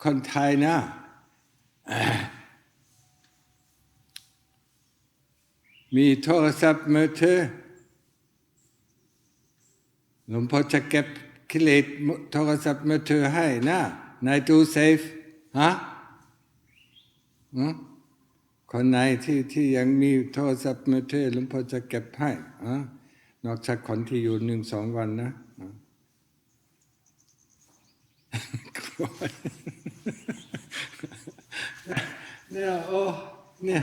คนไทยนะมีโทรศัพท์มือถือหลวงพ่อจะเก็บกิเลสโทรศัพท์มือถือให้นะในตู้เซฟฮะคนไหนที่ยังมีโทรศัพท์มือถือหลวงพ่อจะเก็บให้นอกจากคนที่อยู่1-2 วันนะเนี่ยโอ้เนี่ย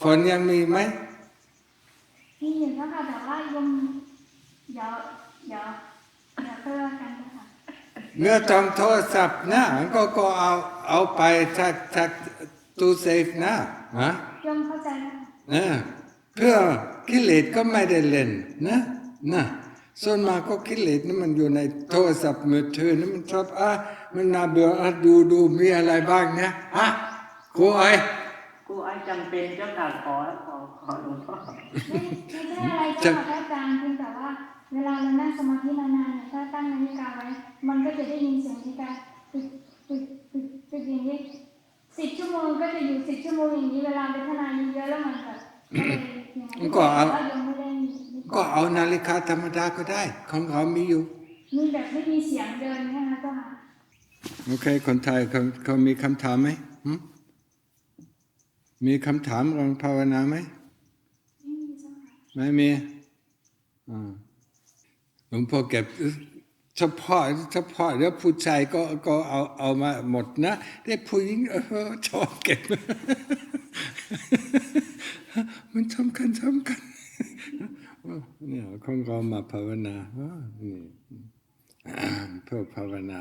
ฝนยังมีไหมมีอยู่แล้วค่ะแต่ว่ายังเดี๋ยวเพิ่มกันนะคะเมื่อจองโทรศัพท์นะก็เอาไปจากตู้เซฟนะยมเข้าใจนะเพื่อกิเลสก็ไม่ได้เล่นนะส่วนมากก็กิเลสนี่มันอยู่ในโทรศัพท์มือถือนี่มันชอบมันน่าเบื่อดูมีอะไรบ้างเนี่ยครูไอ้จำเป็นเจ้าค่ะขอหลวงพ่อไม่ใช่อะไรเจ้าค่ะอาจารย์เพียงแต่ว่าเวลาเรานั่งสมาธินานๆถ้าตั้งนาฬิกาไว้มันก็จะได้ยินเสียงนาฬิกาตึกอย่างนี้10 ชั่วโมงก็จะอยู่10 ชั่วโมงอย่างนี้เวลาเป็นทนายเยอะแล้วมันแบบก็เอานาฬิกาธรรมดาก็ได้ของเขามีอยู่มีแบบไม่มีเสียงเดินแค่นั้นก็หาโอเคคนไทยเขามีคำถามไหมมีคำถามเรื่องภาวนาไหมไม่มีหลวงพ่อเก็บเฉพาะแล้วผู้ชายก็เอามาหมดนะแต่ผู้หญิงชอบเก็บมันสำคัญเนี่ยของเรามาภาวนานี่เพื่อภาวนา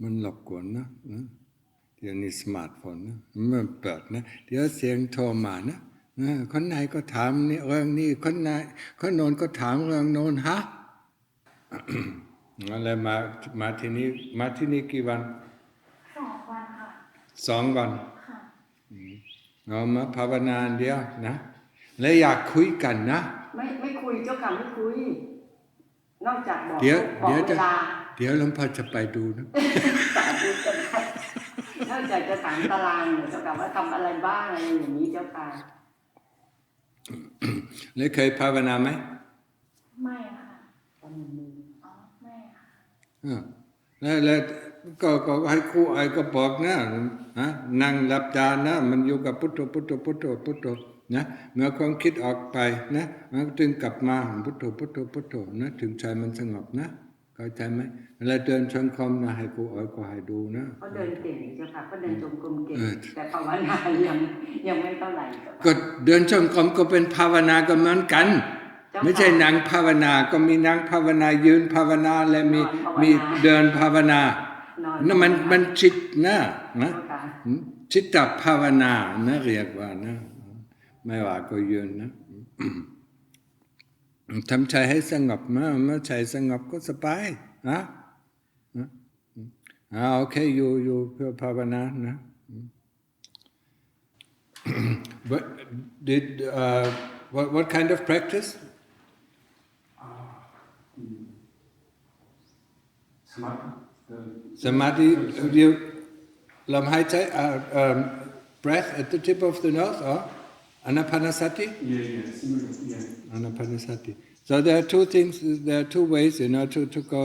มันหลอกกวนนะเดี๋ยวนี้สมาร์ทโฟนนะมันเปิดนะเดี๋ยวเสียงโทรมานะคนไหนก็ถามนี่เรื่องนี้คนโน้นก็ถามเรื่องโน้นอะไรมาที่นี่กี่วัน2 วันค่ะ2 วันค่ะเรามาภาวนาเดียวนะและอยากคุยกันนะไม่คุยเจ้าค่ะไม่คุยนอกจากบอกเดี๋ยวหลวงพ่อจะไปดูนะสาธุเจ้าค่ะนอกจากจะถามตารางเจ้าค่ะว่าทำอะไรบ้างอะไรอย่างนี้เจ้าค่ะแล้วเคยภาวนาไหมไม่ค่ะไม่ค่ะแล้วก็ให้ครูไอ้ก็บอกนะนั่งหลับตานะมันอยู่กับพุทโธนะเมื่อความคิดออกไปนะมันจึงกลับมาพุทโธนะถึงใจมันสงบนะเข้าใจไหมเวลาเดินชงกรมนะให้ครูไอ้ก็ให้ดูนะเขาเดินเก่งเจ้าค่ะเขาเดินจงกรมเก่งแต่ภาวนายังไม่เท่าไหร่ก็เดินชงกรมก็เป็นภาวนาก็เหมือนกันไม่ใช่นั่งภาวนาก็มีนั่งภาวนายืนภาวนาและมีเดินภาวนานั่นมันจิตนะจิตตภาวนานะเรียกว่านะไม่ว่าก็ยืนนะทำใจให้สงบเมื่อใจสงบก็สบายโอเคอยู่เพื่อภาวนานะ what kind of practice samadhiลมหายใจbreath at the tip of the nose or anapanasati anapanasati so there are two things there are two ways to go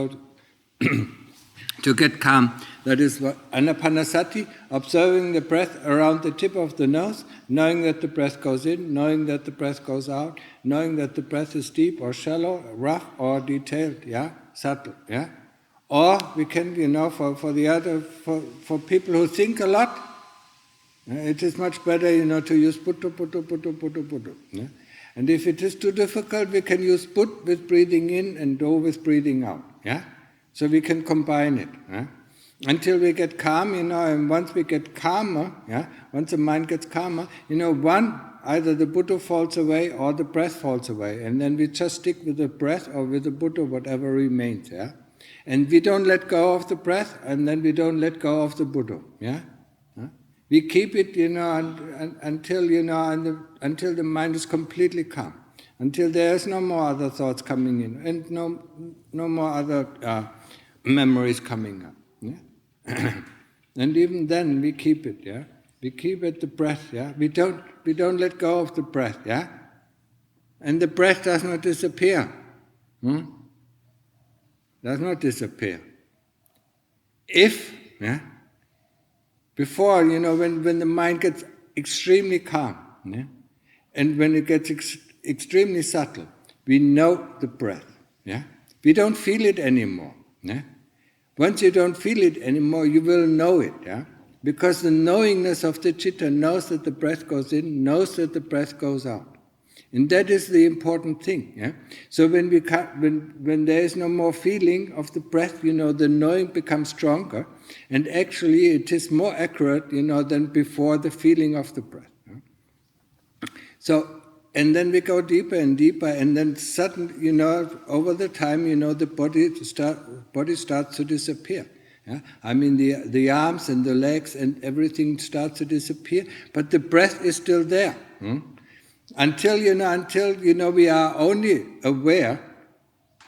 to get calm that is anapanasati observing the breath around the tip of the nose knowing that the breath goes in knowing that the breath goes out knowing that the breath is deep or shallow rough or detailed subtle or we can for the other for people who think a lot it is much better to use puttu and if it is too difficult we can use put with breathing in and do with breathing out so we can combine it until we get calm and once we get calmer once the mind gets calmer either the Buddha falls away or the breath falls away and then we just stick with the breath or with the Buddha whatever remains and we don't let go of the breath and then we don't let go of the Buddha we keep it until the mind is completely calm until there is no more other thoughts coming in and no more other memories coming up And even then we keep it, yeah? We keep at the breath, yeah? We don't let go of the breath, yeah? And the breath does not disappear. Does not disappear. If, yeah? Before, when the mind gets extremely calm, yeah? And when it gets extremely subtle, we know the breath, yeah? We don't feel it anymore, yeah? Once you don't feel it anymore, you will know it, yeah? Because the knowingness of the citta knows that the breath goes in, knows that the breath goes out. And that is the important thing, yeah? So when there is no more feeling of the breath, the knowing becomes stronger, and actually it is more accurate, than before the feeling of the breath. Yeah? So, and then we go deeper and deeper, and then suddenly, over the time, the body starts to disappear. Yeah? I mean, the arms and the legs and everything starts to disappear, but the breath is still there. Until we are only aware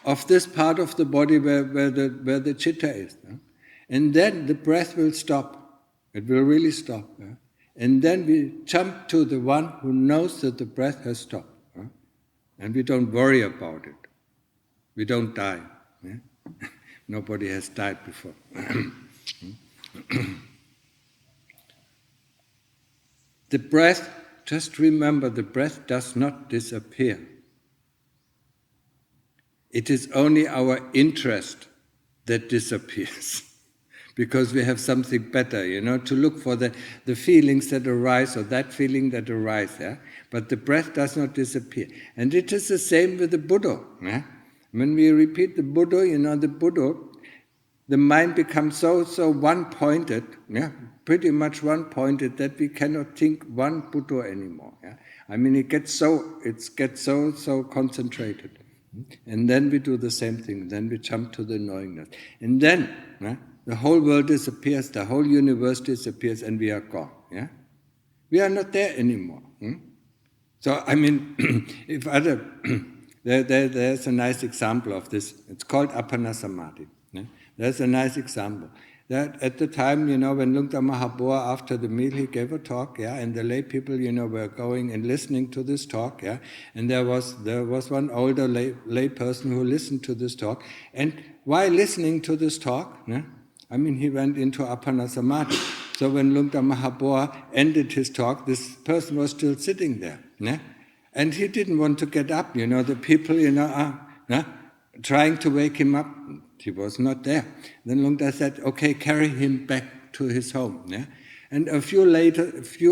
of this part of the body where the citta is. And then the breath will stop. It will really stop. And then we jump to the one who knows that the breath has stopped. And we don't worry about it. We don't die. Nobody has died before. The breath, just remember, the breath does not disappear. It is only our interest that disappears. Because we have something better, to look for the feelings that arise, or that feeling that arise. Yeah? But the breath does not disappear. And it is the same with the Buddha. Yeah? When we repeat the Buddha, the Buddha, the mind becomes so one-pointed, yeah? Pretty much one-pointed, that we cannot think one Buddha anymore. Yeah? I mean, it gets so concentrated. And then we do the same thing. Then we jump to the knowingness. And then, yeah, the whole world disappears, the whole universe disappears, and we are gone. Yeah? We are not there anymore. So, I mean, if there's a nice example of this. It's called Appana Samadhi. Yeah? There's a nice example. That at the time, when Lungta Mahabua, after the meal, he gave a talk, yeah, and the lay people, were going and listening to this talk, yeah, and there was one older lay person who listened to this talk, and while listening to this talk, yeah, I mean, he went into Appana Samadhi. So when Lungta Mahabua ended his talk, this person was still sitting there, yeah, and he didn't want to get up. The people, are trying to wake him up. He was not there. Then Lungta said, okay, carry him back to his home. Yeah? And a few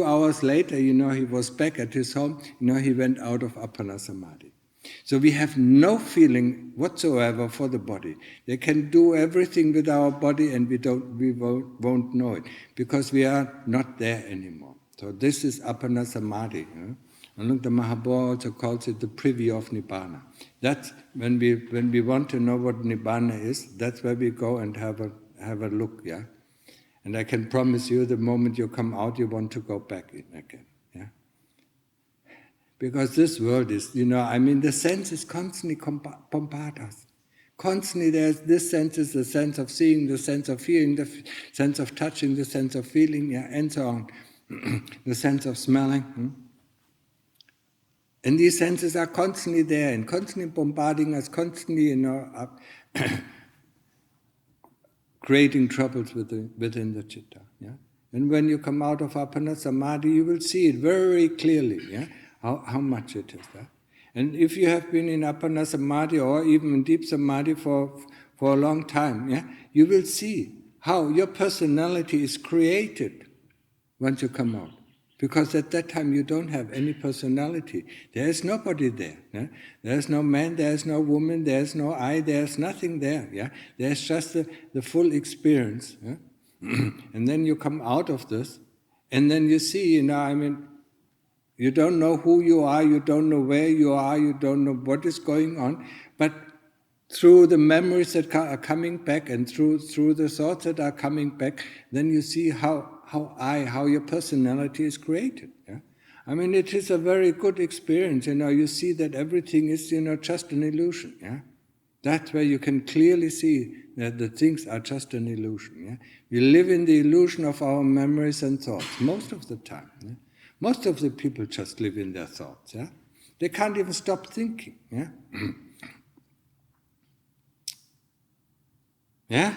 hours later, he was back at his home. He went out of Appana Samadhi. So we have no feeling whatsoever for the body. They can do everything with our body, and we won't know it, because we are not there anymore. So this is Appana Samadhi. And the Mahabodha also calls it the privy of Nibbana. That's when we want to know what Nibbana is, that's where we go and have a look, yeah. And I can promise you, the moment you come out, you want to go back in again, yeah. Because this world is, the sense is constantly bombard us. Constantly there's this sense is the sense of seeing, the sense of hearing, the sense of touching, the sense of feeling, yeah, and so on. The sense of smelling. And these senses are constantly there and constantly bombarding us, constantly, creating troubles within the citta. Yeah? And when you come out of Appana Samadhi, you will see it very clearly, yeah? How much it is there. And if you have been in Appana Samadhi or even in deep Samadhi for a long time, yeah, you will see how your personality is created once you come out. Because at that time you don't have any personality. There is nobody there. Yeah? There is no man, there is no woman, there is no I, there is nothing there. Yeah? There is just the full experience. Yeah? And then you come out of this, and then you see, you don't know who you are, you don't know where you are, you don't know what is going on, but through the memories that are coming back and through the thoughts that are coming back, then you see how your personality is created. Yeah? It is a very good experience. You see that everything is, just an illusion. Yeah? That's where you can clearly see that the things are just an illusion. Yeah? We live in the illusion of our memories and thoughts most of the time. Yeah? Most of the people just live in their thoughts. Yeah? They can't even stop thinking. Yeah? Yeah?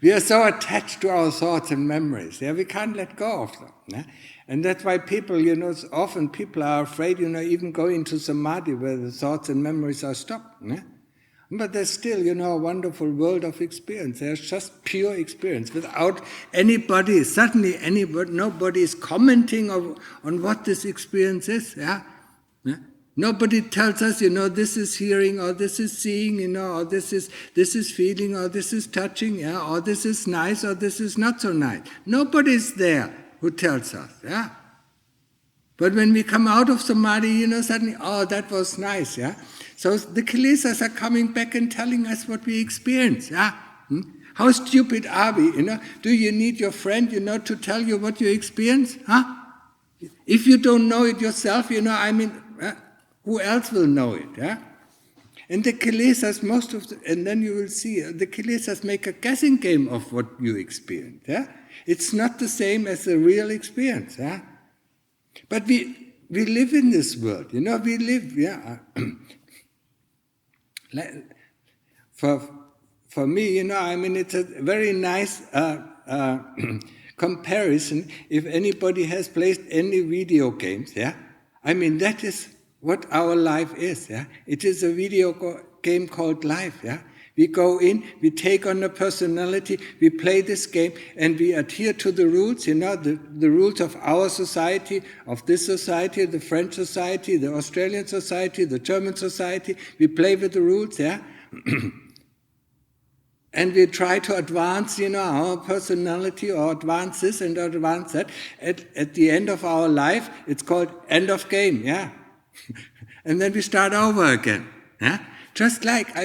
We are so attached to our thoughts and memories. Yeah? We can't let go of them. Yeah? And that's why people, often people are afraid, even go into samadhi where the thoughts and memories are stopped. Yeah? But there's still, a wonderful world of experience. There's just pure experience without anybody, suddenly nobody is commenting on what this experience is. Yeah? Yeah? Nobody tells us, this is hearing, or this is seeing, or this is feeling, or this is touching, yeah? Or this is nice, or this is not so nice. Nobody is there who tells us. Yeah? But when we come out of samadhi, suddenly, that was nice. Yeah? So the kilesas are coming back and telling us what we experience. Yeah? How stupid are we? Do you need your friend, to tell you what you experience? Huh? If you don't know it yourself, who else will know it? Yeah? And the kilesas, and then you will see, the kilesas make a guessing game of what you experience. Yeah? It's not the same as the real experience. Yeah? But we live in this world. We live, yeah. For me, it's a very nice comparison if anybody has played any video games. Yeah? That is what our life is. Yeah? It is a video game called life. Yeah? We go in, we take on a personality, we play this game, and we adhere to the rules, the rules of our society, of this society, the French society, the Australian society, the German society. We play with the rules, yeah? And we try to advance, our personality, or advance this and advance that. At the end of our life, it's called end of game, yeah? And then we start over again, yeah? Just like,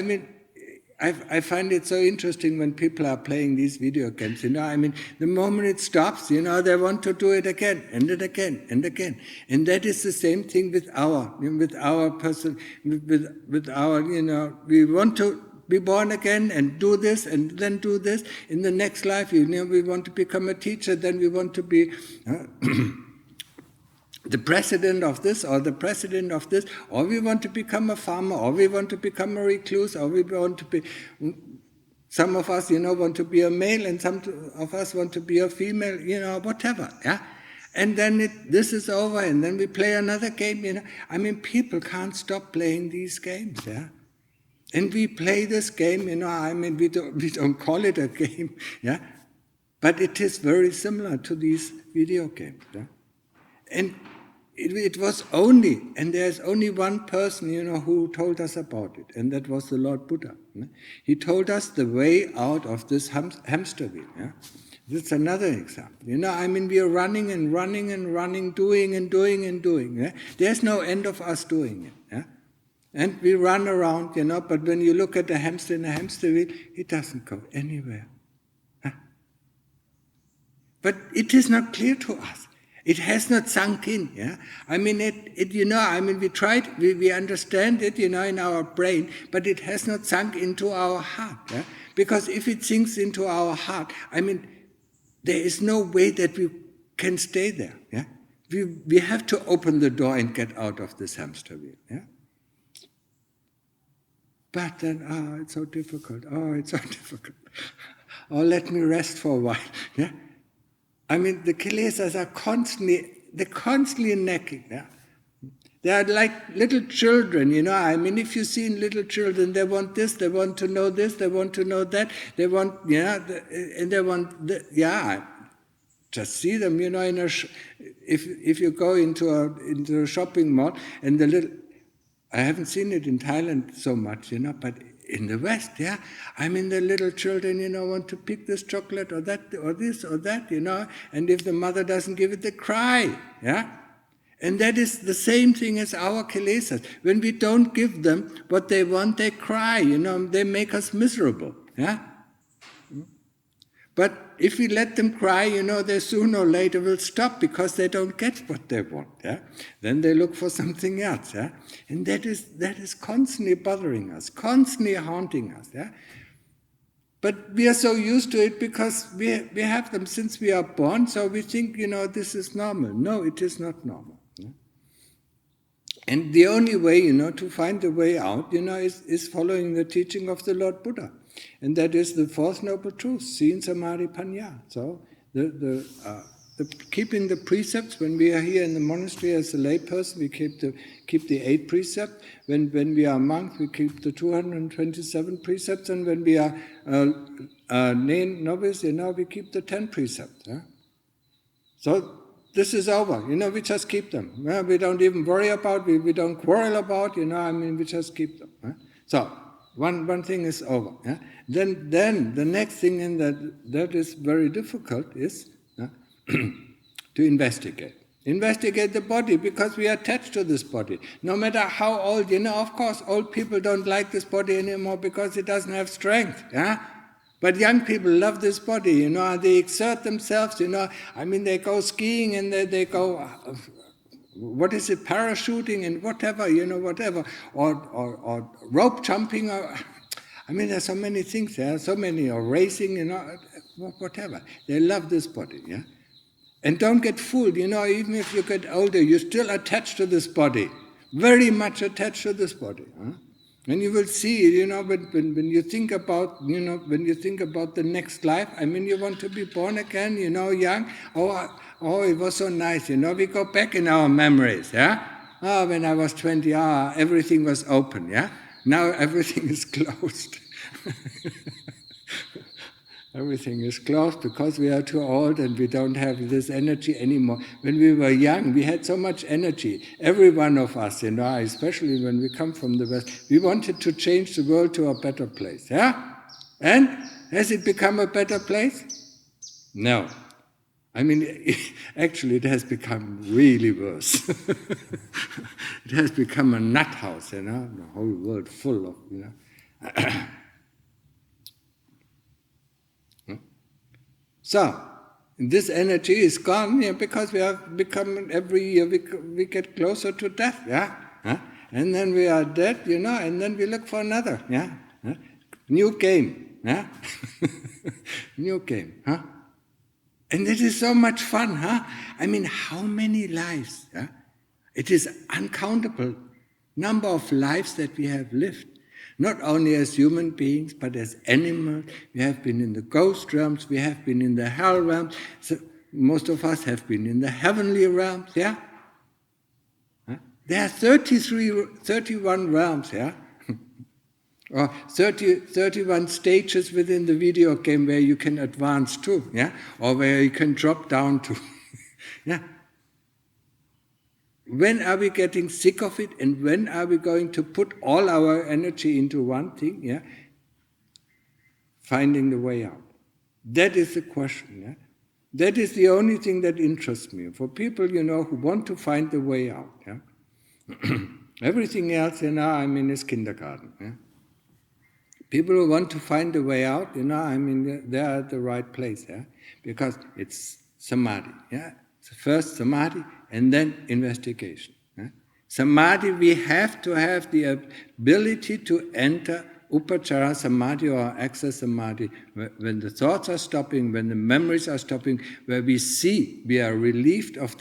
I find it so interesting when people are playing these video games. The moment it stops, they want to do it again and again and again. And that is the same thing with our person, with our, we want to be born again and do this and then do this. In the next life, we want to become a teacher, then we want to be the president of this or the president of this, or we want to become a farmer, or we want to become a recluse, or we want to be, some of us, want to be a male, and some of us want to be a female, whatever, yeah? And then this is over, and then we play another game, people can't stop playing these games, yeah? And we play this game, we don't call it a game, yeah? But it is very similar to these video games, yeah? And it was only, and there's only one person, who told us about it, and that was the Lord Buddha. He told us the way out of this hamster wheel. Yeah? That's another example. We are running and running and running, doing and doing and doing. Yeah? There's no end of us doing it. Yeah? And we run around, but when you look at the hamster in a hamster wheel, it doesn't go anywhere. Huh? But it is not clear to us. It has not sunk in, yeah. We tried, we understand it, in our brain, but it has not sunk into our heart, yeah. Because if it sinks into our heart, there is no way that we can stay there, yeah. We have to open the door and get out of this hamster wheel, yeah. But then, it's so difficult. It's so difficult. Let me rest for a while, yeah. The kilesas are constantly nagging. Yeah? They are like little children, if you see little children, they want this, they want to know this, they want to know that, they want, and they want, just see them, if you go into a shopping mall, and I haven't seen it in Thailand so much, but in the West, yeah, the little children, want to pick this chocolate or that or this or that, and if the mother doesn't give it, they cry, yeah. And that is the same thing as our kilesas. When we don't give them what they want, they cry, they make us miserable, yeah. But if we let them cry, they sooner or later will stop because they don't get what they want. Yeah? Then they look for something else. Yeah? And that is constantly bothering us, constantly haunting us. Yeah? But we are so used to it because we have them since we are born, so we think, this is normal. No, it is not normal. Yeah? And the only way, to find the way out, is following the teaching of the Lord Buddha. And that is the fourth noble truth, Sila, Samadhi, Panya. So, the keeping the precepts, when we are here in the monastery as a layperson, we keep the 8 precepts. When we are monks, we keep the 227 precepts. And when we are novice, we keep the 10 precepts. Yeah? So, this is over. We just keep them. Yeah? We don't even worry about, we don't quarrel about, we just keep them. Yeah? So, one thing is over. Yeah? Then the next thing, and that is very difficult, is to investigate. Investigate the body, because we are attached to this body. No matter how old, of course, old people don't like this body anymore because it doesn't have strength. Yeah? But young people love this body, they exert themselves, they go skiing and they go, parachuting and whatever, whatever, or rope jumping, there's so many things, there are so many, or racing, whatever. They love this body, yeah? And don't get fooled, even if you get older, you're still attached to this body, very much attached to this body. Huh? And you will see, when you think about, the next life, you want to be born again, young. Oh, it was so nice, we go back in our memories, yeah? Oh, when I was 20, everything was open, yeah? Now everything is closed. Everything is closed because we are too old and we don't have this energy anymore. When we were young, we had so much energy. Every one of us, especially when we come from the West, we wanted to change the world to a better place. Yeah? And has it become a better place? No. Actually, it has become really worse. It has become a nut house, the whole world full of, So, this energy is gone because we have become, every year we get closer to death, yeah? Huh? And then we are dead, and then we look for another, yeah? Huh? New game, yeah? New game, huh? And it is so much fun, huh? How many lives, yeah? It is uncountable number of lives that we have lived. Not only as human beings, but as animals. We have been in the ghost realms, we have been in the hell realms. So most of us have been in the heavenly realms, yeah? Huh? There are 31 realms, yeah? Or 31 stages within the video game where you can advance to, yeah? Or where you can drop down to. Yeah? When are we getting sick of it, and when are we going to put all our energy into one thing? Yeah, finding the way out. That is the question. Yeah? That is the only thing that interests me. For people, who want to find the way out. Yeah? Everything else, is kindergarten. Yeah? People who want to find the way out, they're at the right place. Yeah? Because it's samadhi. Yeah? So first samadhi, and then investigation. Samadhi, we have to have the ability to enter upachara samadhi or access samadhi, when the thoughts are stopping, when the memories are stopping, where we see we are relieved of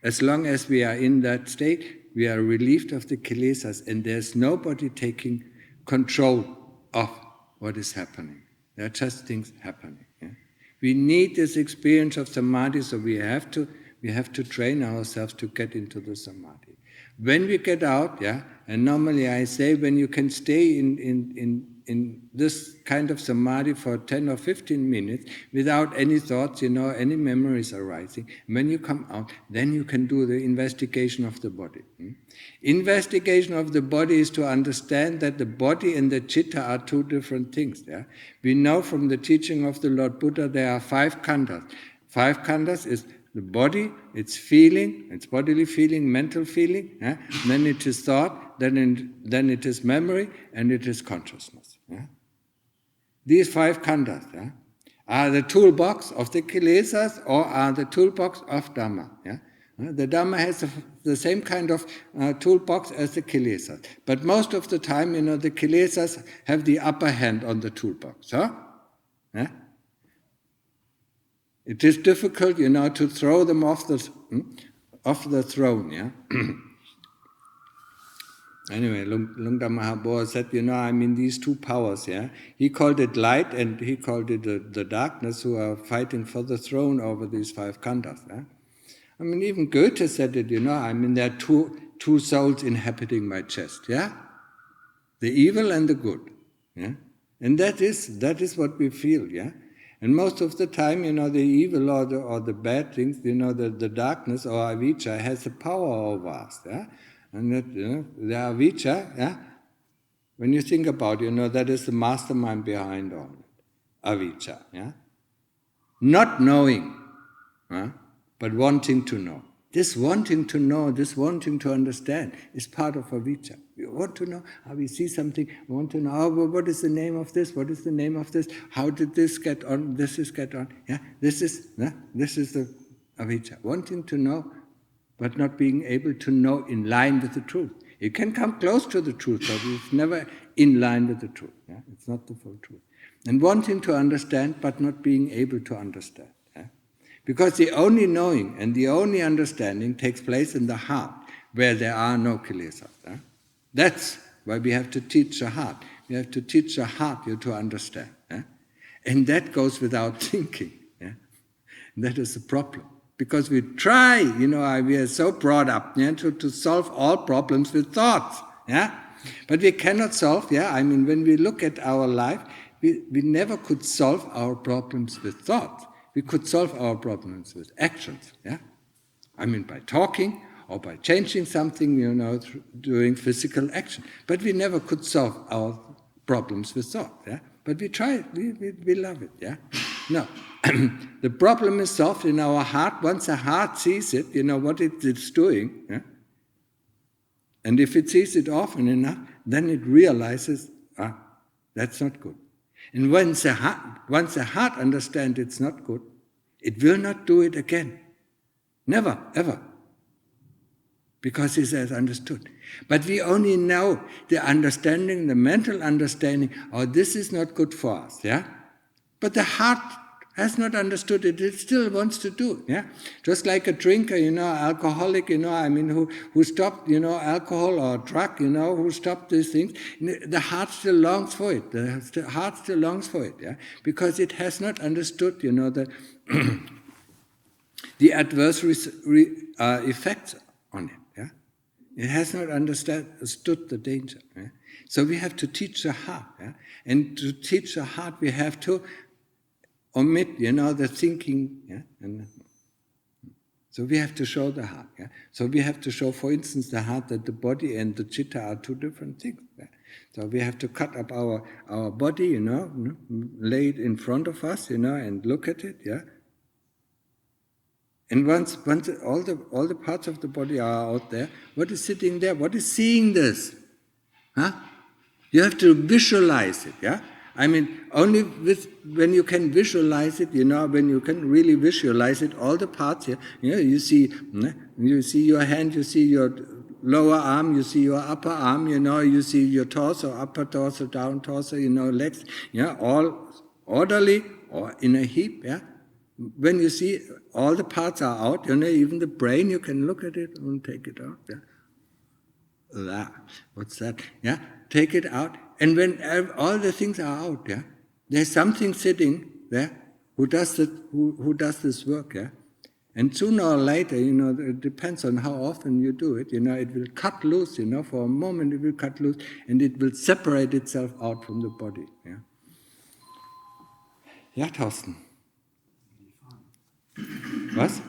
as long as we are in that state, we are relieved of the kilesas, and there's nobody taking control of what is happening. There are just things happening. Yeah? We need this experience of samadhi, so we have to train ourselves to get into the samadhi. When we get out, and normally I say when you can stay in this kind of samadhi for 10 or 15 minutes without any thoughts, any memories arising, when you come out, then you can do the investigation of the body. Investigation of the body is to understand that the body and the chitta are two different things. Yeah? We know from the teaching of the Lord Buddha there are 5 khandhas. 5 khandhas is the body, it's feeling, it's bodily feeling, mental feeling, then it is thought, then it is memory, and it is consciousness. These 5 khandhas. Are the toolbox of the kilesas or are the toolbox of Dhamma? Yeah? The Dhamma has the same kind of toolbox as the kilesas. But most of the time, the kilesas have the upper hand on the toolbox. Huh? Yeah? It is difficult, to throw them off the throne. Yeah. Anyway, Lungta Mahabodhi said, these two powers. Yeah, he called it light and he called it the darkness, who are fighting for the throne over these 5 khandhas. Yeah? Even Goethe said it. There are two souls inhabiting my chest. Yeah, the evil and the good. Yeah, and that is what we feel. Yeah. And most of the time, the evil or the bad things, the darkness or avijja has the power over us. Yeah? And that, the avijja, yeah? When you think about it, that is the mastermind behind all it. Avijja, yeah? Not knowing, but wanting to know. This wanting to know, this wanting to understand is part of avijja. We want to know, we see something, we want to know, what is the name of this, what is the name of this, how did this get on, this is get on. Yeah? This is the avijja. Wanting to know, but not being able to know in line with the truth. You can come close to the truth, but it's never in line with the truth. Yeah? It's not the full truth. And wanting to understand, but not being able to understand. Because the only knowing and the only understanding takes place in the heart, where there are no kilesas. That's why we have to teach the heart. We have to teach the heart to understand. And that goes without thinking. That is the problem. Because we try, we are so brought up to solve all problems with thoughts. But we cannot solve, when we look at our life, we never could solve our problems with thoughts. We could solve our problems with actions, by talking or by changing something, doing physical action. But we never could solve our problems with thought, But we try it, we love it, No, the problem is solved in our heart. Once the heart sees it, what it's doing, and if it sees it often enough, then it realizes, that's not good. And once the heart understands it's not good, it will not do it again. Never, ever. Because it has understood. But we only know the understanding, the mental understanding, this is not good for us, But the heart has not understood it, it still wants to do it, Just like a drinker, alcoholic, who stopped, alcohol or drug, who stopped these things, the heart still longs for it, the heart still longs for it, Because it has not understood, the adverse effects on it, It has not understood the danger, So we have to teach the heart, And to teach the heart, we have to omit, the thinking, and so we have to show the heart. So we have to show, for instance, the heart that the body and the citta are two different things. So we have to cut up our body, lay it in front of us, and look at it, And once all the parts of the body are out there, what is sitting there? What is seeing this? You have to visualize it, only when you can visualize it, when you can really visualize it, all the parts here, you see your hand, you see your lower arm, you see your upper arm, you see your torso, upper torso, down torso, legs, all orderly or in a heap, When you see all the parts are out, even the brain, you can look at it and take it out, What's that? Take it out. And when all the things are out, there's something sitting there who does this work, And sooner or later, it depends on how often you do it, it will cut loose, for a moment it will cut loose, and it will separate itself out from the body, Thorsten. Was?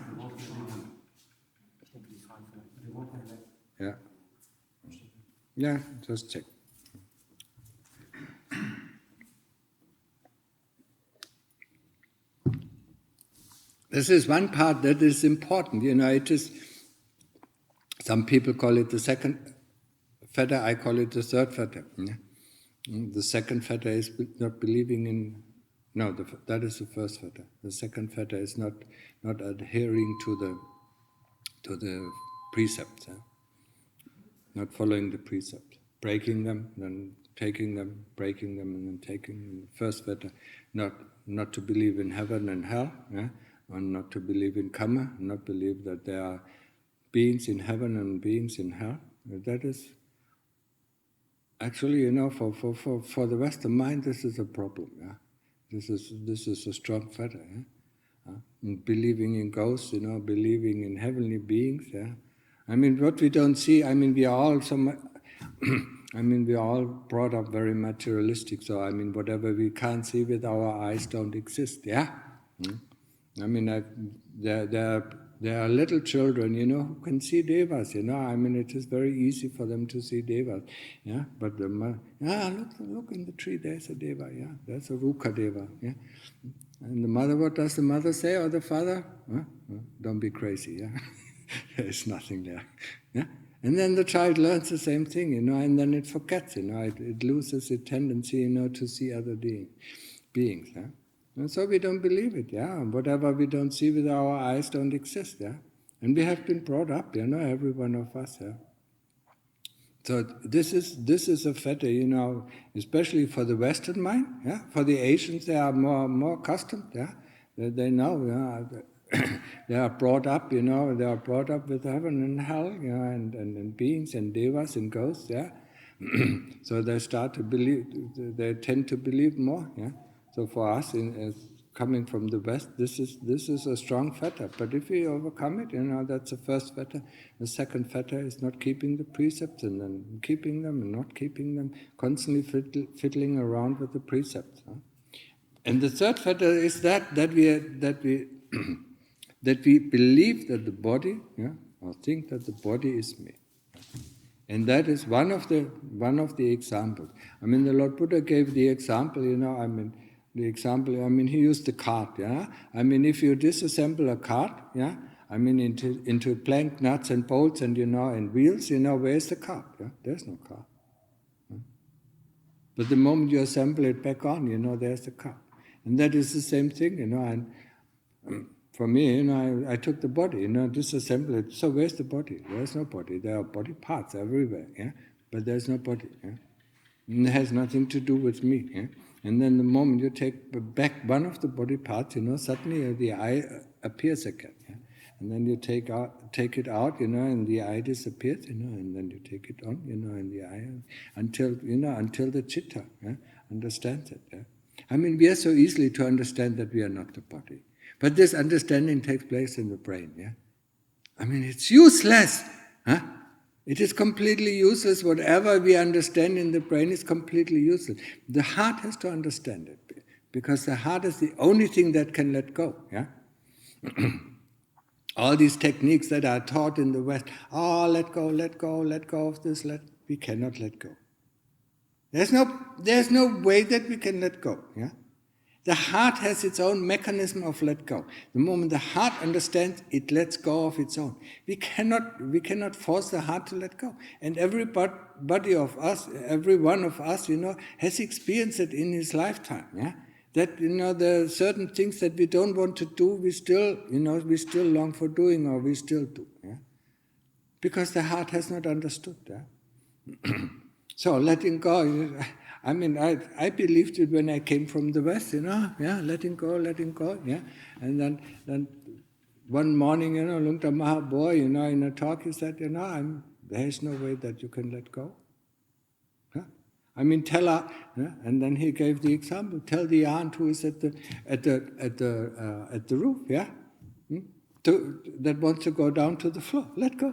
Yeah, just check. This is one part that is important. It is, some people call it the second fetter, I call it the third fetter. The second fetter is not believing No, that is the first fetter. The second fetter is not adhering to the precepts, not following the precepts, breaking them, then taking them, breaking them, and then taking them. The first fetter, not to believe in heaven and hell, or not to believe in karma, not believe that there are beings in heaven and beings in hell. That is actually, for the Western mind, this is a problem. This is a strong fetter. Believing in ghosts, believing in heavenly beings. I mean, what we don't see. I mean, we are all we are all brought up very materialistic. So I mean, whatever we can't see with our eyes don't exist. I mean, there are little children, who can see devas. I mean, it is very easy for them to see devas. But the mother, look in the tree. There's a deva. That's a Ruka deva. And the mother, what does the mother say, or the father? Don't be crazy. There's nothing there. And then the child learns the same thing, and then it forgets. It loses its tendency, to see other beings. And so we don't believe it, Whatever we don't see with our eyes don't exist, And we have been brought up, every one of us, So this is a fetter, especially for the Western mind, For the Asians, they are more accustomed, They know, they are brought up, they are brought up with heaven and hell, and beings and devas and ghosts, So they start to believe, they tend to believe more, So for us, as coming from the West, this is a strong fetter. But if we overcome it, that's the first fetter. The second fetter is not keeping the precepts, and then keeping them and not keeping them, constantly fiddling around with the precepts. And the third fetter is that we that we believe that the body, or think that the body is me. And that is one of the examples. I mean, the Lord Buddha gave the example, he used the cart, I mean, if you disassemble a cart, I mean, into plank, nuts and bolts and, and wheels, where's the cart? There's no cart. But the moment you assemble it back on, there's the cart. And that is the same thing, and for me, I took the body, disassembled it. So where's the body? There's no body. There are body parts everywhere, but there's no body. And it has nothing to do with me. And then the moment you take back one of the body parts, suddenly the eye appears again. And then you take it out, and the eye disappears, and then you take it on, and the eye, until the chitta understands it. I mean, we are so easily to understand that we are not the body. But this understanding takes place in the brain, I mean, it's useless, It is completely useless. Whatever we understand in the brain is completely useless. The heart has to understand it, because the heart is the only thing that can let go, All these techniques that are taught in the West, let go of this, we cannot let go. There's no way that we can let go, The heart has its own mechanism of let go. The moment the heart understands, it lets go of its own. We cannot force the heart to let go. And everybody of us, every one of us, has experienced it in his lifetime, That, there are certain things that we don't want to do, we still long for doing, or we still do, Because the heart has not understood, So letting go, I mean, I believed it when I came from the West, letting go, And then one morning, Lungta Mahaboy, in a talk, he said, there is no way that you can let go. I mean, tell her, and then he gave the example. Tell the aunt who is at the roof, that wants to go down to the floor. Let go.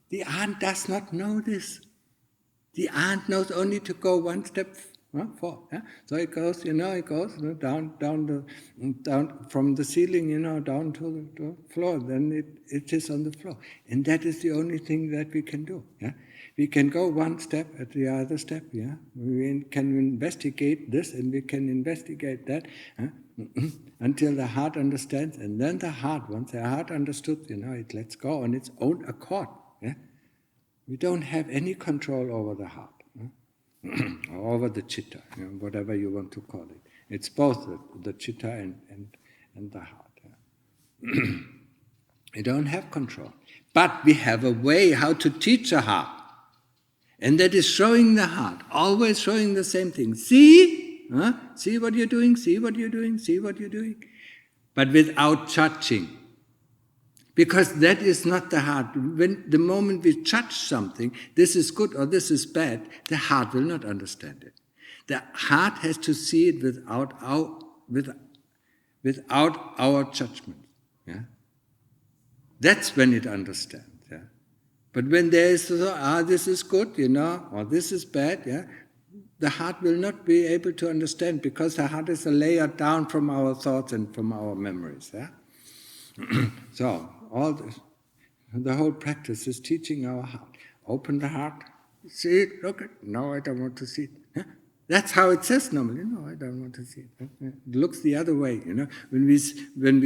The aunt does not know this. The aunt knows only to go one step forward. So it goes, down from the ceiling, down to the floor. Then it is on the floor, and that is the only thing that we can do. We can go one step at the other step. We can investigate this and we can investigate that until the heart understands, and then the heart, once the heart understood, it lets go on its own accord. We don't have any control over the heart, or over the chitta, whatever you want to call it. It's both the chitta and the heart. Yeah. We don't have control. But we have a way how to teach the heart. And that is showing the heart, always showing the same thing. See? See what you're doing, see what you're doing, see what you're doing. But without judging. Because that is not the heart. When the moment we judge something, this is good or this is bad, the heart will not understand it. The heart has to see it without our judgment. Yeah? That's when it understands. Yeah? But when there is, this is good, or this is bad, yeah, the heart will not be able to understand because the heart is a layer down from our thoughts and from our memories. Yeah? So, all this, the whole practice is teaching our heart. Open the heart, see it, look it. No, I don't want to see it. Yeah? That's how it says normally. No, I don't want to see it. It looks the other way. When we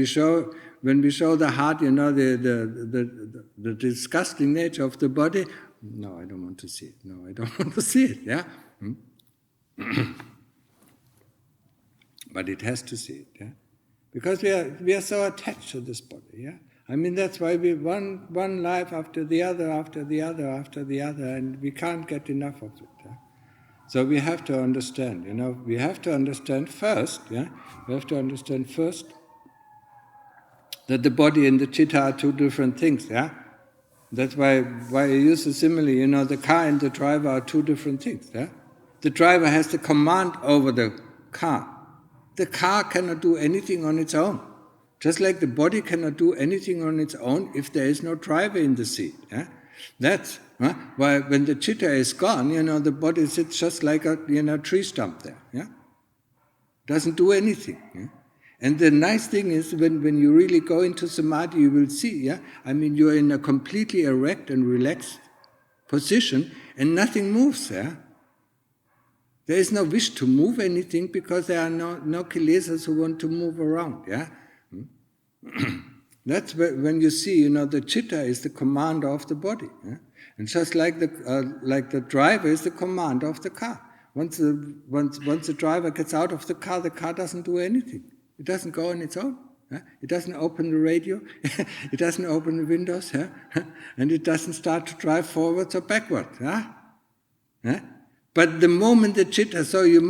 show the heart, the disgusting nature of the body. No, I don't want to see it. No, I don't want to see it. Yeah. But it has to see it. Yeah. Because we are so attached to this body. Yeah. I mean, that's why we one life after the other, after the other, after the other, and we can't get enough of it. Yeah? So we have to understand, we have to understand first, we have to understand first that the body and the chitta are two different things, yeah? That's why I use the simile, the car and the driver are two different things, yeah? The driver has the command over the car. The car cannot do anything on its own. Just like the body cannot do anything on its own if there is no driver in the seat. Yeah? That's why when the chitta is gone, the body sits just like a tree stump there. Yeah? Doesn't do anything. Yeah? And the nice thing is when you really go into samadhi, you will see, you're in a completely erect and relaxed position and nothing moves there. There is no wish to move anything because there are no kilesas who want to move around. Yeah? That's when you see, the chitta is the commander of the body, yeah? And just like the driver is the commander of the car. Once the driver gets out of the car doesn't do anything. It doesn't go on its own. Yeah? It doesn't open the radio. It doesn't open the windows, yeah? And it doesn't start to drive forwards or backwards. Yeah? Yeah? But the moment the chitta, so you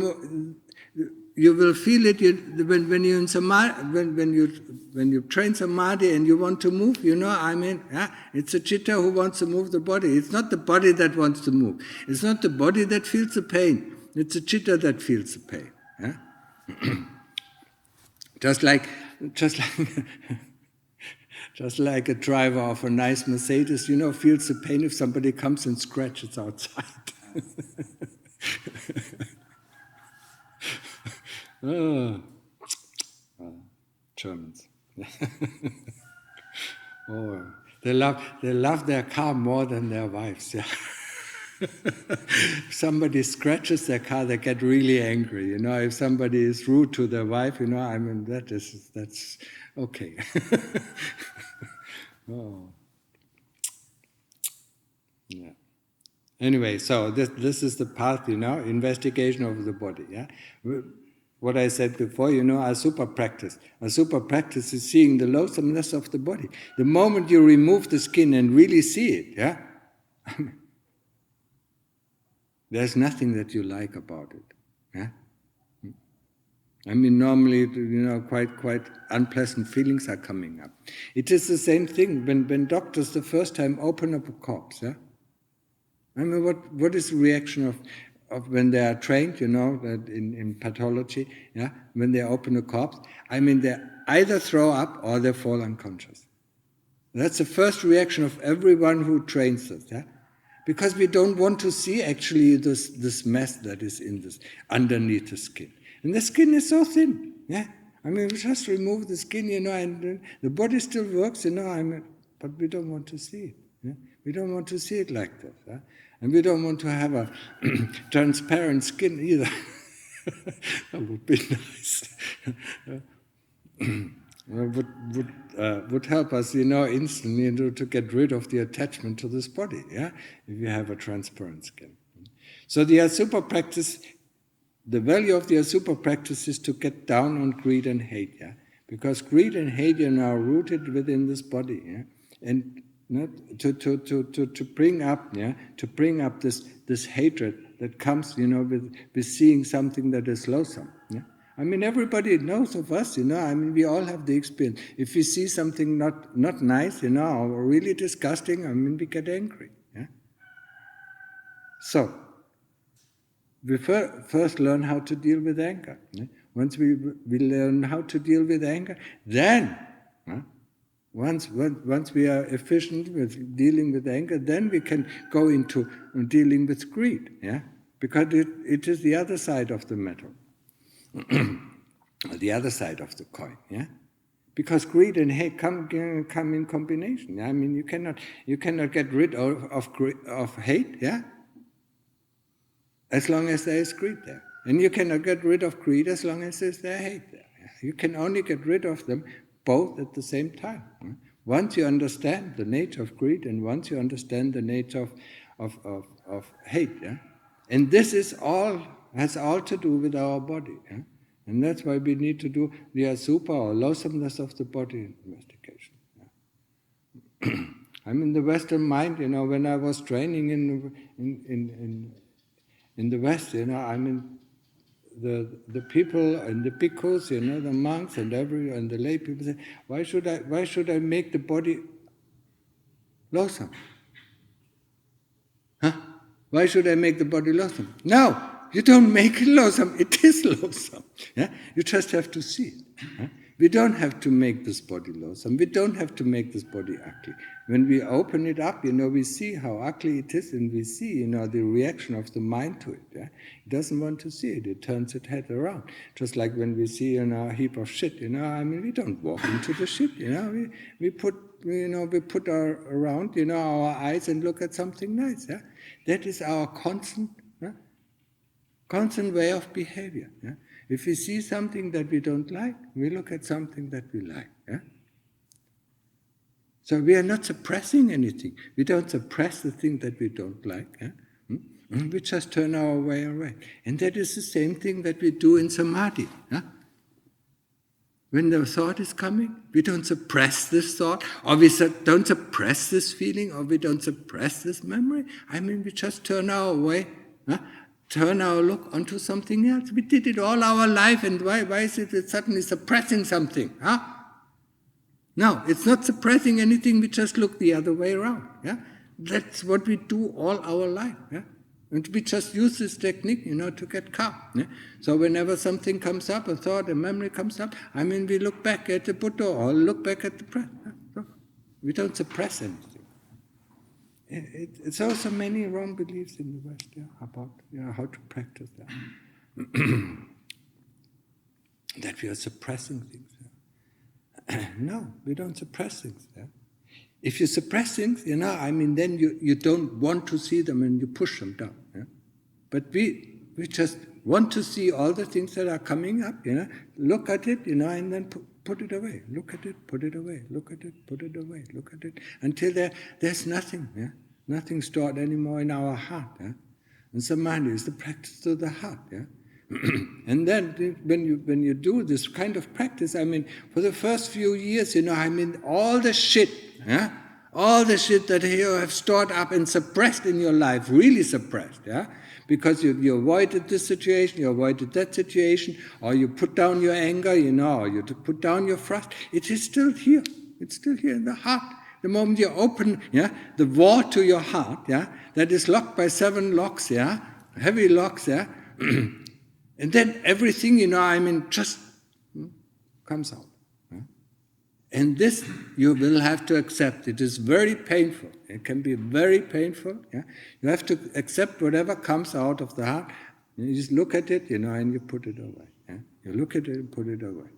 will feel it when you're in samadhi, when you train samadhi and you want to move, it's a chitta who wants to move the body. It's not the body that wants to move. It's not the body that feels the pain. It's the chitta that feels the pain. Yeah? Just like a driver of a nice Mercedes, feels the pain if somebody comes and scratches outside. Oh, Germans. Oh, they love their car more than their wives. Yeah. If somebody scratches their car, they get really angry. If somebody is rude to their wife, that's okay. Oh. Yeah. Anyway, so this is the path, investigation of the body. Yeah. What I said before, a super practice. A super practice is seeing the loathsomeness of the body. The moment you remove the skin and really see it, yeah, there's nothing that you like about it. Yeah? Normally, quite unpleasant feelings are coming up. It is the same thing when doctors the first time open up a corpse. Yeah? What is the reaction of when they are trained, that in pathology, yeah, when they open a corpse, they either throw up or they fall unconscious. That's the first reaction of everyone who trains us, yeah? Because we don't want to see actually this mess that is in this underneath the skin. And the skin is so thin, yeah? We just remove the skin, and the body still works, but we don't want to see it. Yeah? We don't want to see it like that. Yeah? And we don't want to have a transparent skin either. That would be nice. Would help us, instantly to get rid of the attachment to this body, yeah? If you have a transparent skin. So the Asubha practice the value of the Asupa practice is to get down on greed and hate, yeah? Because greed and hate are rooted within this body, yeah? And not to bring up, yeah, to bring up this hatred that comes, with seeing something that is loathsome. Yeah? I mean, everybody knows of us, I mean, we all have the experience. If we see something not nice, or really disgusting, I mean, we get angry. Yeah? So, we first learn how to deal with anger. Yeah? Once we learn how to deal with anger, then, once we are efficient with dealing with anger, then we can go into dealing with greed. Yeah? Because it is the other side of the metal. The other side of the coin, yeah, because greed and hate come in combination. I mean, you cannot get rid of hate, yeah, as long as there is greed there, and you cannot get rid of greed as long as there is hate there. Yeah? You can only get rid of them both at the same time. Yeah? Once you understand the nature of greed, and once you understand the nature of hate, yeah, and this has all to do with our body. Yeah? And that's why we need to do the asupa or loathsomeness of the body investigation. Yeah. I'm in the Western mind, when I was training in the West, I mean the people and the bhikkhus, the monks and the lay people say, why should I make the body loathsome? Huh? Why should I make the body loathsome? No! You don't make it loathsome, it is loathsome. Yeah? You just have to see it. Yeah? We don't have to make this body loathsome. We don't have to make this body ugly. When we open it up, we see how ugly it is, and we see, the reaction of the mind to it. Yeah? It doesn't want to see it. It turns its head around. Just like when we see a heap of shit, I mean, we don't walk into the shit, We put around, our eyes and look at something nice. Yeah? That is our constant way of behavior. Yeah? If we see something that we don't like, we look at something that we like. Yeah? So we are not suppressing anything. We don't suppress the thing that we don't like. Yeah? We just turn our way away. And that is the same thing that we do in samadhi. Yeah? When the thought is coming, we don't suppress this thought, or we don't suppress this feeling, or we don't suppress this memory. I mean, we just turn our way, turn our look onto something else. We did it all our life, and why is it suddenly suppressing something? Huh? No, it's not suppressing anything, we just look the other way around. Yeah? That's what we do all our life. Yeah? And we just use this technique, to get calm. Yeah? So whenever something comes up, a thought, a memory comes up, I mean, we look back at the Buddha or look back at the breath. Yeah? So we don't suppress anything. It's also many wrong beliefs in the West, about how to practice that. That we are suppressing things. Yeah? No, we don't suppress things. Yeah? If you suppress things, I mean, then you don't want to see them and you push them down. Yeah? But we just want to see all the things that are coming up, look at it, and then put it away. Look at it, put it away. Look at it, put it away. Look at it. Until there's nothing, nothing stored anymore in our heart. Yeah? And samadhi is the practice of the heart. Yeah? And then when you do this kind of practice, I mean, for the first few years, I mean, all the shit, all the shit that you have stored up and suppressed in your life, really suppressed, because you avoided this situation, you avoided that situation, or you put down your anger, or you put down your frustration. It is still here. It's still here in the heart. The moment you open, the wall to your heart, that is locked by 7 locks, heavy locks, and then everything, I mean, just comes out. And this you will have to accept. It is very painful. It can be very painful. You have to accept whatever comes out of the heart. You just look at it, and you put it away. You look at it and put it away.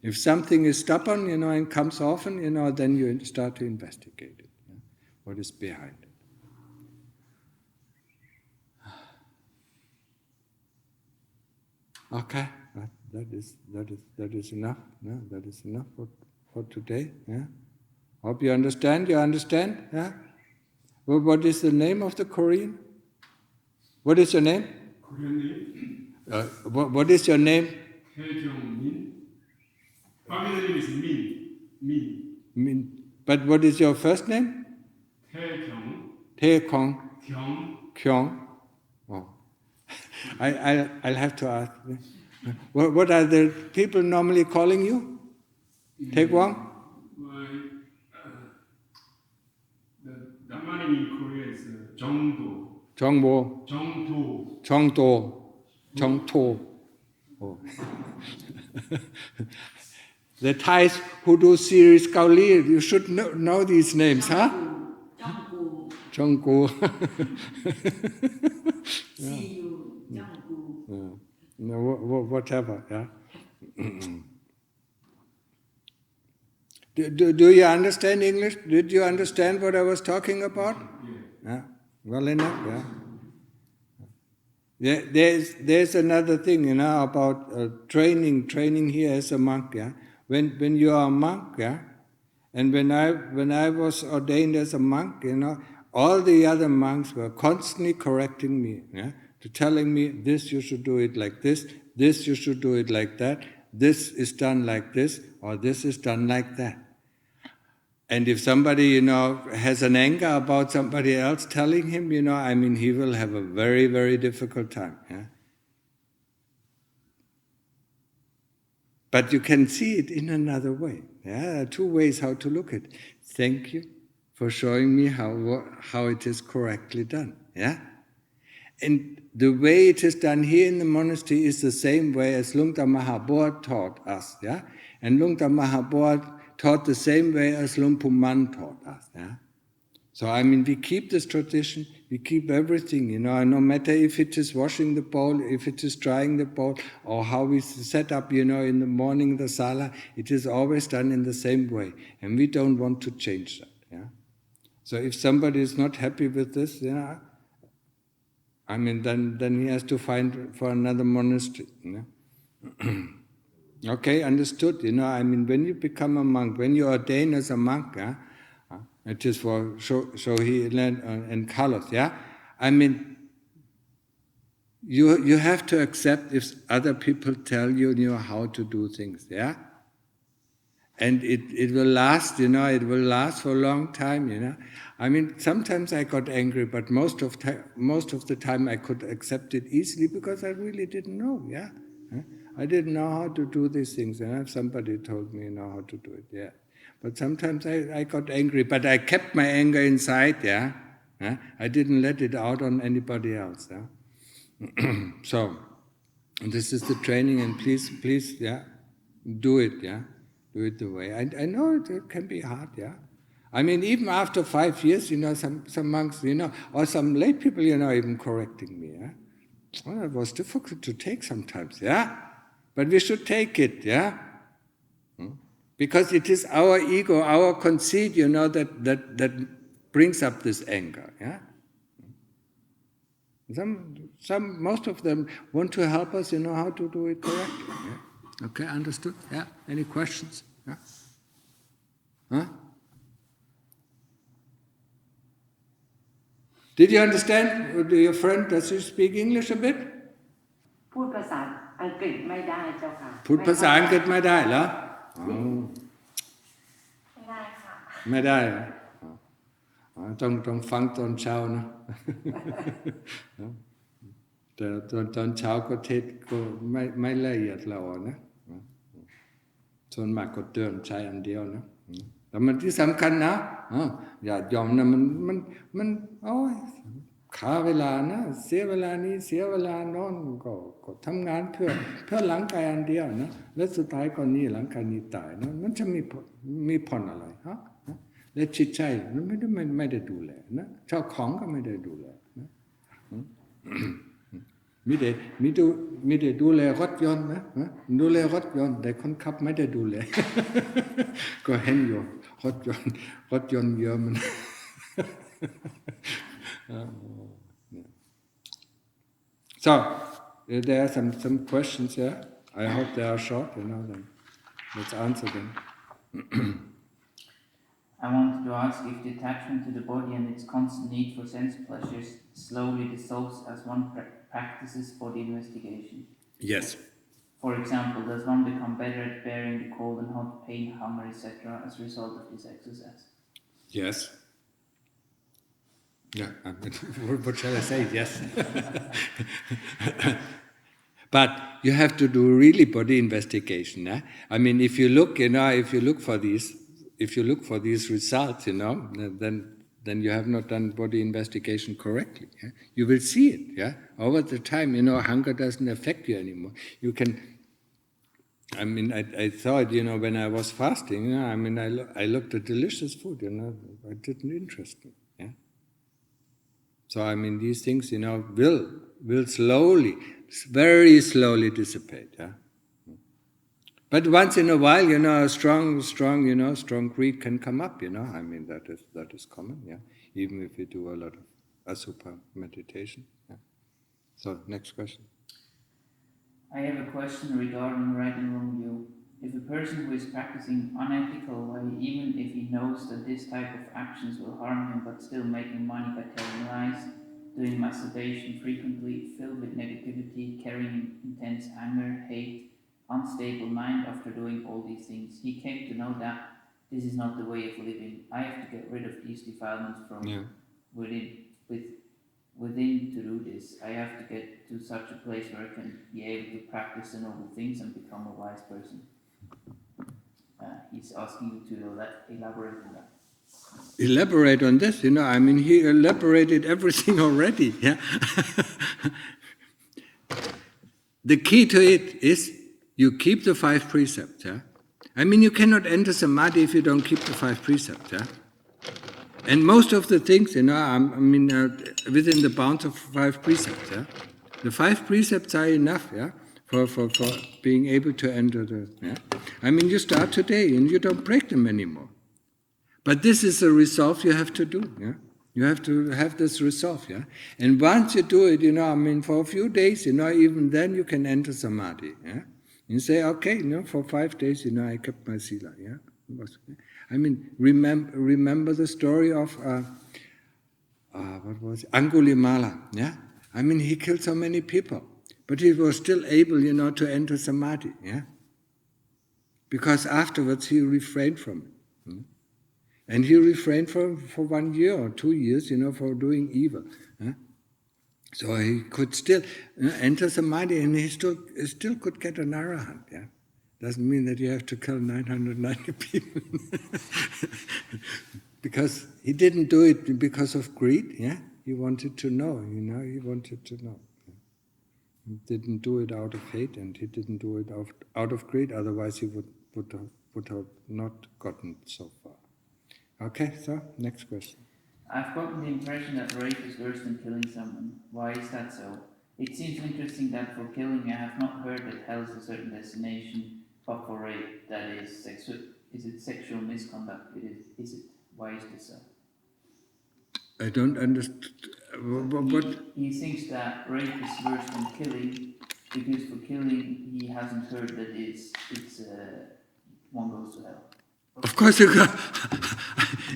If something is stubborn, and comes often, then you start to investigate it. What is behind it? Okay, that is enough. Yeah? That is enough for today. Yeah? Hope you understand. You understand? Yeah? Well, what is the name of the Korean? What is your name? Korean name? What is your name? Min. Family name is Min. Min. But what is your first name? Thee Kyong. Oh. I'll have to ask. What are the people normally calling you? Tae Kwang? The Dhamma name in Korea is Jongdo. Jongbo. Chongto. Oh. The Thais who do series Gaoli, you should know these names, huh? Jonggu. See you, Jonggu. No, whatever, yeah. Do you understand English? Did you understand what I was talking about? Yeah. Well enough, yeah. There's another thing, about training here as a monk, yeah. When you are a monk, yeah, and when I was ordained as a monk, all the other monks were constantly correcting me, yeah, to telling me this you should do it like this you should do it like that, this is done like this, or this is done like that. And if somebody, has an anger about somebody else telling him, he will have a very, very difficult time. Yeah? But you can see it in another way. Yeah? There are two ways how to look at it. Thank you for showing me how it is correctly done. Yeah? And the way it is done here in the monastery is the same way as Lungta Mahabodh taught us. Yeah? And Lungta Mahabodh taught the same way as Luang Pu Man taught us. Yeah? So we keep this tradition, we keep everything, no matter if it is washing the bowl, if it is drying the bowl, or how we set up, in the morning the sala, it is always done in the same way. And we don't want to change that. Yeah? So if somebody is not happy with this, then he has to find for another monastery. Yeah? Okay, understood. When you become a monk, when you ordain as a monk, it is for Shohi and Carlos, yeah? You have to accept if other people tell you, how to do things, yeah? And it will last, it will last for a long time, sometimes I got angry, but most of the time I could accept it easily because I really didn't know, yeah? I didn't know how to do these things, and somebody told me, how to do it, yeah. But sometimes I got angry, but I kept my anger inside, yeah. I didn't let it out on anybody else, yeah. So, this is the training, and please, yeah, do it, yeah. Do it the way. I know it can be hard, yeah. Even after 5 years, some monks, or some lay people, even correcting me, yeah. Well, it was difficult to take sometimes, yeah. But we should take it, yeah? Because it is our ego, our conceit, that brings up this anger, yeah? Most of them want to help us, how to do it correctly. Yeah? Okay, understood? Yeah? Any questions? Yeah? Huh? Did you understand? Your friend, does he speak English a bit? พูดภาษาอังกฤษไม่ได้เจ้าค่ะ พูดภาษาอังกฤษไม่ได้เหรอ ไม่ได้ค่ะ ไม่ได้เหรอต้องฟังตอนเช้านะ แต่ตอนเช้าก็เทศก็ไม่ละเอียดเรานะส่วนมากก็เตือนใช้อันเดียวนะแต่มันที่สำคัญนะอย่ายอมนะมันโอ้ยขาเวลานะเสียเวลานี้เสียเวลานอนก็ทำงานเพื่อหลังกายอันเดียวนะแล้วสุดท้ายก็นี่หลังกายนี้ตายนะมันจะมีผลอะไรฮะและจิตใจมันไม่ได้ดูแลนะเจ้าของก็ไม่ได้ดูแลนะมีแต่ดูแลรถยนต์นะดูแลรถยนต์แต่คนขับไม่ได้ดูแล ก็เห็นอยู่รถยนต์เยอะมัน So there are some questions here. I hope they are short, then let's answer them. I wanted to ask if the attachment to the body and its constant need for sense pleasures slowly dissolves as one practices for the investigation. Yes. For example, does one become better at bearing the cold and hot, pain, hunger, etc. as a result of this exercise? Yes. Yeah, I mean, what shall I say? Yes. But you have to do really body investigation. I mean, if you look for these results, then you have not done body investigation correctly. Yeah? You will see it. Yeah, over the time, hunger doesn't affect you anymore. You can. I mean, I thought, when I was fasting, I looked at delicious food. It didn't interest me. Yeah. So I mean, these things, will slowly, very slowly dissipate. Yeah. But once in a while, a strong greed can come up. I mean, that is common. Yeah. Even if you do a lot of asubha meditation. Yeah. So next question. I have a question regarding right and wrong view. If a person who is practicing unethical way, even if he knows that this type of actions will harm him, but still making money by telling lies, doing masturbation frequently, filled with negativity, carrying intense anger, hate, unstable mind after doing all these things, he came to know that this is not the way of living. I have to get rid of these defilements from within to do this. I have to get to such a place where I can be able to practice the noble things and become a wise person. He's asking you to elaborate on that. Elaborate on this, he elaborated everything already. Yeah. The key to it is you keep the 5 precepts. Yeah. I mean, you cannot enter samadhi if you don't keep the 5 precepts. Yeah. And most of the things, within the bounds of 5 precepts. Yeah. The 5 precepts are enough. Yeah. For being able to enter the. Yeah. I mean, you start today and you don't break them anymore. But this is a resolve you have to do. Yeah. You have to have this resolve. Yeah. And once you do it, for a few days, even then you can enter samadhi. Yeah. You say, okay, for 5 days, I kept my sila. Yeah. I mean, remember the story of what was it? Angulimala. Yeah. I mean, he killed so many people, but he was still able, to enter samadhi. Yeah. Because afterwards he refrained from it. And he refrained for 1 year or 2 years, for doing evil. So he could still enter samadhi, and he still could get an arahant. Yeah, doesn't mean that you have to kill 990 people, because he didn't do it because of greed. Yeah, he wanted to know. He wanted to know. He didn't do it out of hate, and he didn't do it out of greed. Otherwise, he would have not gotten so far. Okay, so next question. I've gotten the impression that rape is worse than killing someone. Why is that so? It seems interesting that for killing I have not heard that hell is a certain destination, but for rape, that is sexual misconduct? Is it? Why is this so? I don't understand. What? He thinks that rape is worse than killing, because for killing he hasn't heard that one goes to hell. Of course,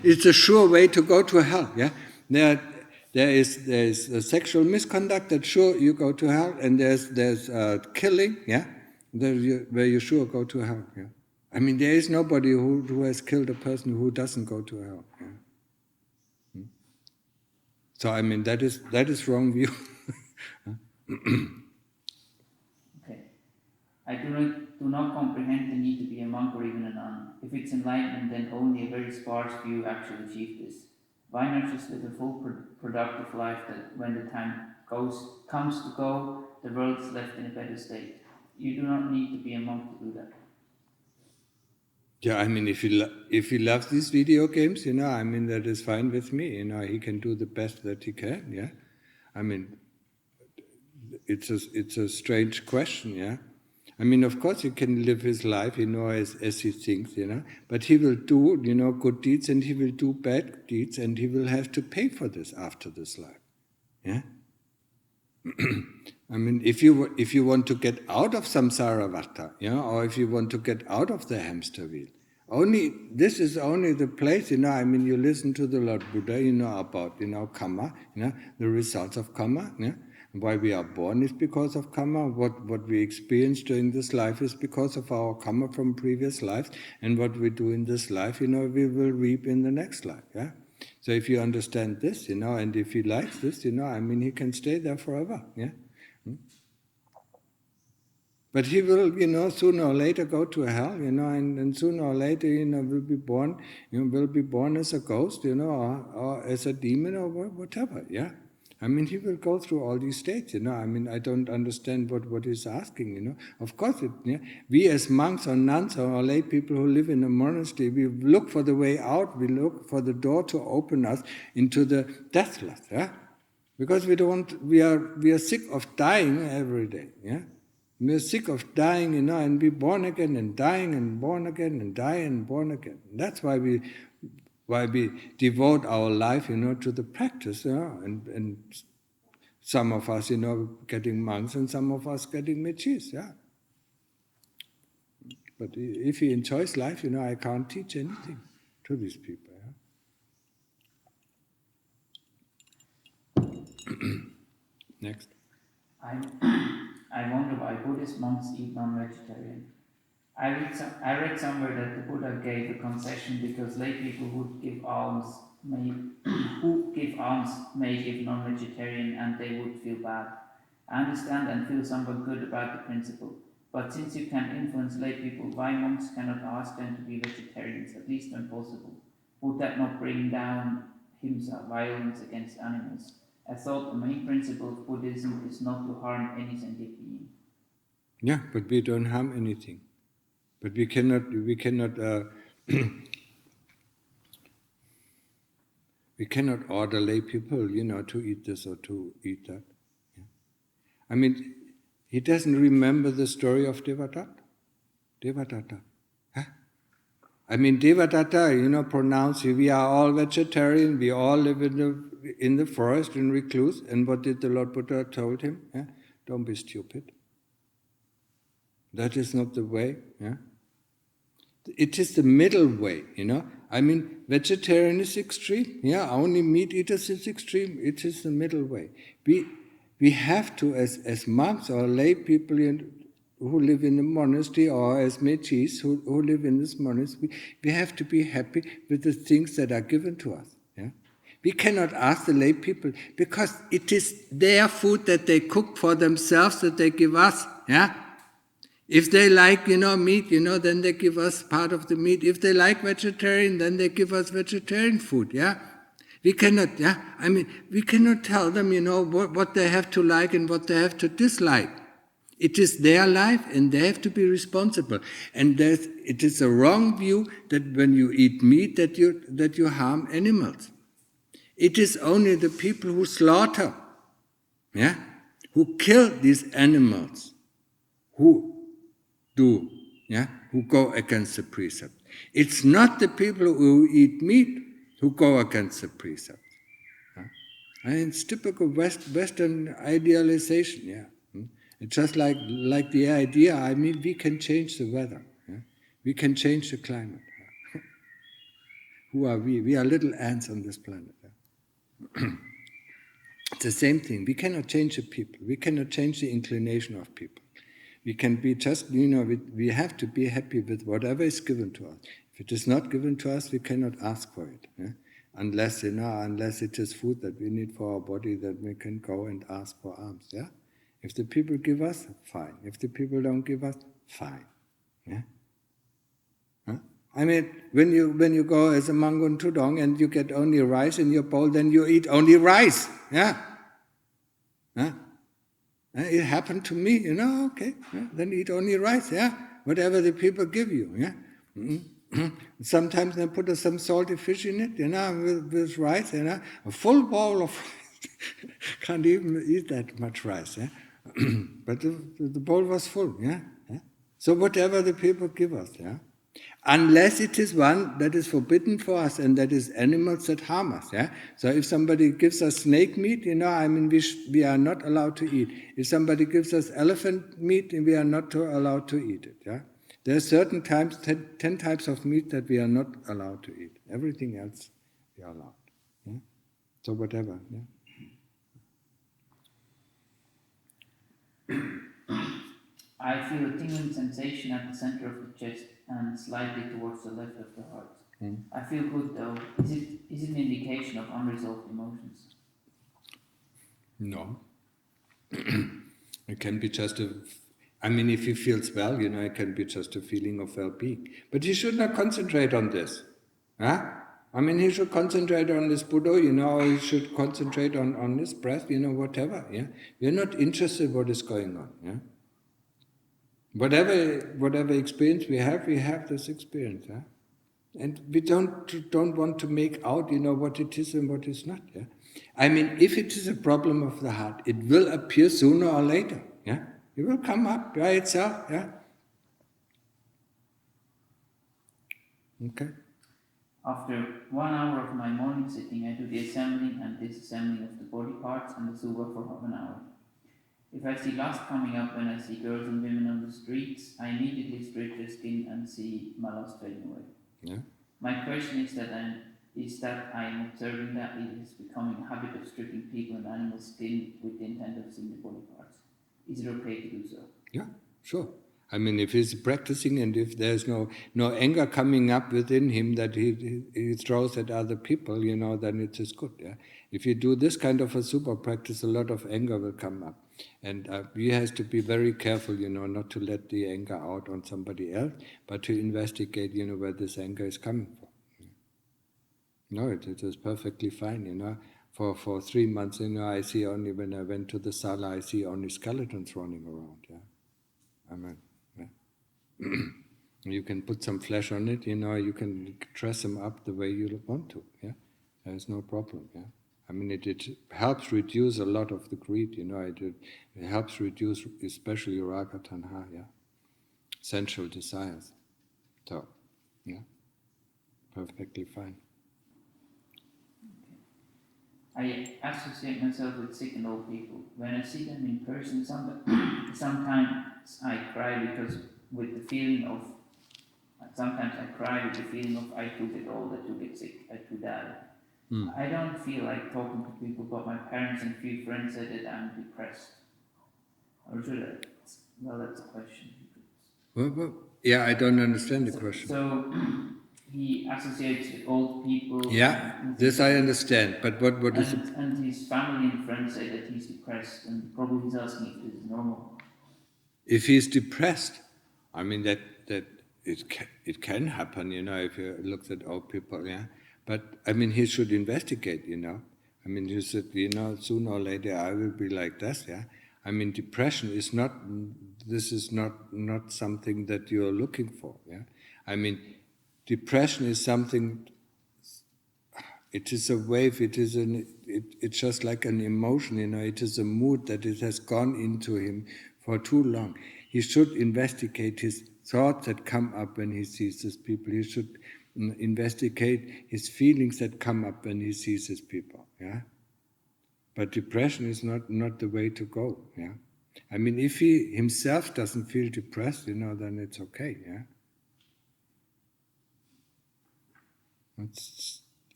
it's a sure way to go to hell. Yeah, there is a sexual misconduct that sure you go to hell, and there's killing. Yeah, where you sure go to hell. Yeah, I mean, there is nobody who has killed a person who doesn't go to hell. Yeah? So I mean, that is wrong view. Okay, I do not comprehend the need to be a monk or even a nun. If it's enlightenment, then only a very sparse few actually achieve this. Why not just live a full productive life that when the time comes to go, the world is left in a better state? You do not need to be a monk to do that. Yeah, I mean, if he loves these video games, that is fine with me. He can do the best that he can. Yeah, I mean, it's a strange question. Yeah. I mean, of course, he can live his life, as he thinks, but he will do, good deeds, and he will do bad deeds, and he will have to pay for this after this life. Yeah. I mean, if you want to get out of samsara vata, or if you want to get out of the hamster wheel, This is only the place, I mean, you listen to the Lord Buddha, about, karma, the results of karma, Why we are born is because of karma. What we experience during this life is because of our karma from previous lives, and what we do in this life, we will reap in the next life, yeah? So if you understand this, and if he likes this, I mean, he can stay there forever, yeah? But he will, sooner or later go to hell, and sooner or later, will be born as a ghost, or as a demon or whatever, yeah? I mean, he will go through all these states, I mean, I don't understand what he's asking, Of course, we as monks or nuns or lay people who live in a monastery, we look for the way out, we look for the door to open us into the deathless, yeah? Because we are sick of dying every day, yeah? We are sick of dying, and be born again and dying and born again and die and born again. That's why we devote our life, to the practice, and some of us, getting monks, and some of us getting mechis, yeah. But if he enjoys life, I can't teach anything to these people, yeah. Next. I wonder why Buddhist monks eat non-vegetarian. I read somewhere that the Buddha gave a concession because lay people who give alms may give non-vegetarian and they would feel bad. I understand and feel somewhat good about the principle, but since you can influence lay people, why monks cannot ask them to be vegetarians, at least when possible? Would that not bring down himsa, violence against animals? I thought the main principle of Buddhism is not to harm any sentient being. Yeah, but we don't harm anything. But we cannot we cannot order lay people, to eat this or to eat that. Yeah. I mean, he doesn't remember the story of Devadatta. Huh? I mean, Devadatta, pronounced, we are all vegetarian, we all live in the forest in recluse. And what did the Lord Buddha told him? Yeah? Don't be stupid. That is not the way, yeah? It is the middle way, I mean, vegetarian is extreme, yeah, only meat eaters is extreme. It is the middle way. We have to, as monks or lay people who live in the monastery, or as mechis who live in this monastery, we have to be happy with the things that are given to us, yeah? We cannot ask the lay people, because it is their food that they cook for themselves that they give us, yeah? If they like, meat, then they give us part of the meat. If they like vegetarian, then they give us vegetarian food, yeah? We cannot, yeah? I mean, we cannot tell them, what they have to like and what they have to dislike. It is their life and they have to be responsible. And it is a wrong view that when you eat meat that you harm animals. It is only the people who slaughter, yeah? Who kill these animals, who go against the precept. It's not the people who eat meat who go against the precept. And it's typical Western idealization, yeah. It's just like the idea, I mean, we can change the weather. Yeah? We can change the climate. Yeah? Who are we? We are little ants on this planet. Yeah? It's the same thing. We cannot change the people. We cannot change the inclination of people. We can be just, we have to be happy with whatever is given to us. If it is not given to us, we cannot ask for it. Yeah? Unless it is food that we need for our body, that we can go and ask for alms. Yeah? If the people give us, fine. If the people don't give us, fine. Yeah? Huh? I mean, when you go as a Mangun Tudong and you get only rice in your bowl, then you eat only rice. Yeah? Huh? It happened to me, okay. Yeah? Then eat only rice, yeah? Whatever the people give you, yeah? Mm-hmm. Sometimes they put some salty fish in it, with rice, a full bowl of rice. Can't even eat that much rice, yeah? But the bowl was full, yeah? So whatever the people give us, yeah? Unless it is one that is forbidden for us, and that is animals that harm us, yeah? So if somebody gives us snake meat, I mean, we are not allowed to eat. If somebody gives us elephant meat, we are not allowed to eat it, yeah? There are certain times, 10 types of meat that we are not allowed to eat. Everything else we are allowed. Yeah? So whatever. Yeah? I feel a tingling sensation at the center of the chest and slightly towards the left of the heart. I feel good though. Is it an indication of unresolved emotions? No. It can be just if he feels well, it can be just a feeling of well-being. But he should not concentrate on this. Huh? He should concentrate on this Buddha, or he should concentrate on his breath, whatever. Yeah? We're not interested in what is going on. Yeah? Whatever experience we have this experience. Yeah? And we don't want to make out, what it is and what is not. Yeah? If it is a problem of the heart, it will appear sooner or later. Yeah? It will come up by itself. Yeah? Okay. After 1 hour of my morning sitting, I do the assembling and disassembling of the body parts and the suva for half an hour. If I see lust coming up when I see girls and women on the streets, I immediately strip their skin and see my lust fading away. Yeah. My question is that I am observing that it is becoming a habit of stripping people and animals' skin with the intent of seeing the body parts. Is it okay to do so? Yeah, sure. If he's practicing and if there's no anger coming up within him that he throws at other people, then it is good. Yeah? If you do this kind of a super practice, a lot of anger will come up. And he has to be very careful, not to let the anger out on somebody else, but to investigate, where this anger is coming from. No, it is perfectly fine, For 3 months, I see only, when I went to the sala, I see only skeletons running around, yeah. You can put some flesh on it, you can dress them up the way you want to, yeah. There's no problem, yeah. It helps reduce a lot of the greed, it helps reduce especially raga tanha, yeah, sensual desires. So, yeah, perfectly fine. I associate myself with sick and old people. When I see them in person, sometimes I cry because with the feeling of, I too get old, I too get sick, I too die. I don't feel like talking to people, but my parents and few friends said that I'm depressed. Or should I? Well, that's a question. Well, yeah, I don't understand the question. So he associates with old people. Yeah, this I understand, but what is it? And his family and friends say that he's depressed, and probably he's asking if this is normal. If he's depressed, that it can happen, if you look at old people, yeah. But he should investigate, He said, sooner or later I will be like this, yeah. Depression is not. This is not something that you are looking for, yeah. Depression is something. It is a wave. It's just like an emotion, It is a mood that it has gone into him for too long. He should investigate his thoughts that come up when he sees these people. He should investigate his feelings that come up when he sees these people. Yeah. But depression is not the way to go. Yeah. If he himself doesn't feel depressed, then it's okay. Yeah.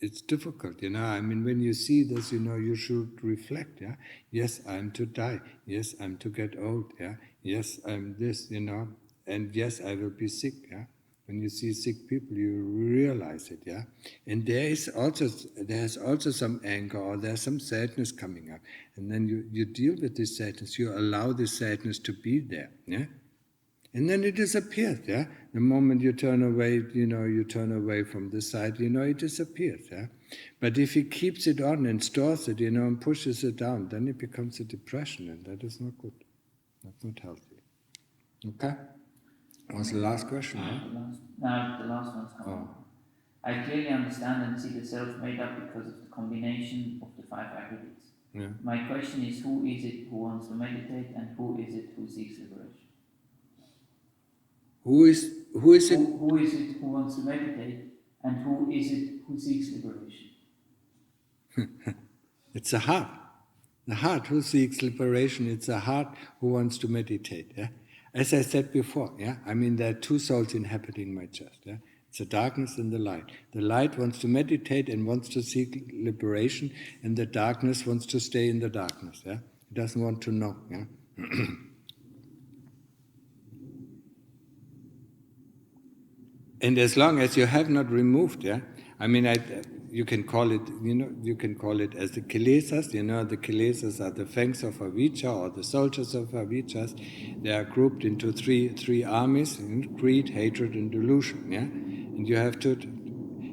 It's difficult, when you see this, you should reflect, yeah. Yes, I'm to die. Yes, I'm to get old, yeah. Yes, I'm this, and yes, I will be sick, yeah. When you see sick people, you realize it, yeah. And there's also some anger or there's some sadness coming up, and then you deal with this sadness. You allow this sadness to be there, yeah. And then it disappears, yeah? The moment you turn away, you turn away from this side, it disappears, yeah? But if he keeps it on and stores it, and pushes it down, then it becomes a depression, and that is not good. That's not healthy. Okay? That was the last question, right? Now the last one's coming. I clearly understand and see the self made up because of the combination of the 5 aggregates. Yeah. My question is, who is it who wants to meditate, and who is it who seeks liberation? Who is it who wants to meditate, and who is it who seeks liberation? It's the heart. The heart who seeks liberation. It's the heart who wants to meditate. Yeah? As I said before, yeah, I mean there are two souls inhabiting my chest. Yeah? It's the darkness and the light. The light wants to meditate and wants to seek liberation, and the darkness wants to stay in the darkness. Yeah? It doesn't want to know. Yeah? And as long as you have not removed, yeah, I mean, you can call it, you can call it as the kilesas. The kilesas are the fangs of avijja or the soldiers of avijjas. They are grouped into three armies: greed, hatred, and delusion. Yeah, and you have to,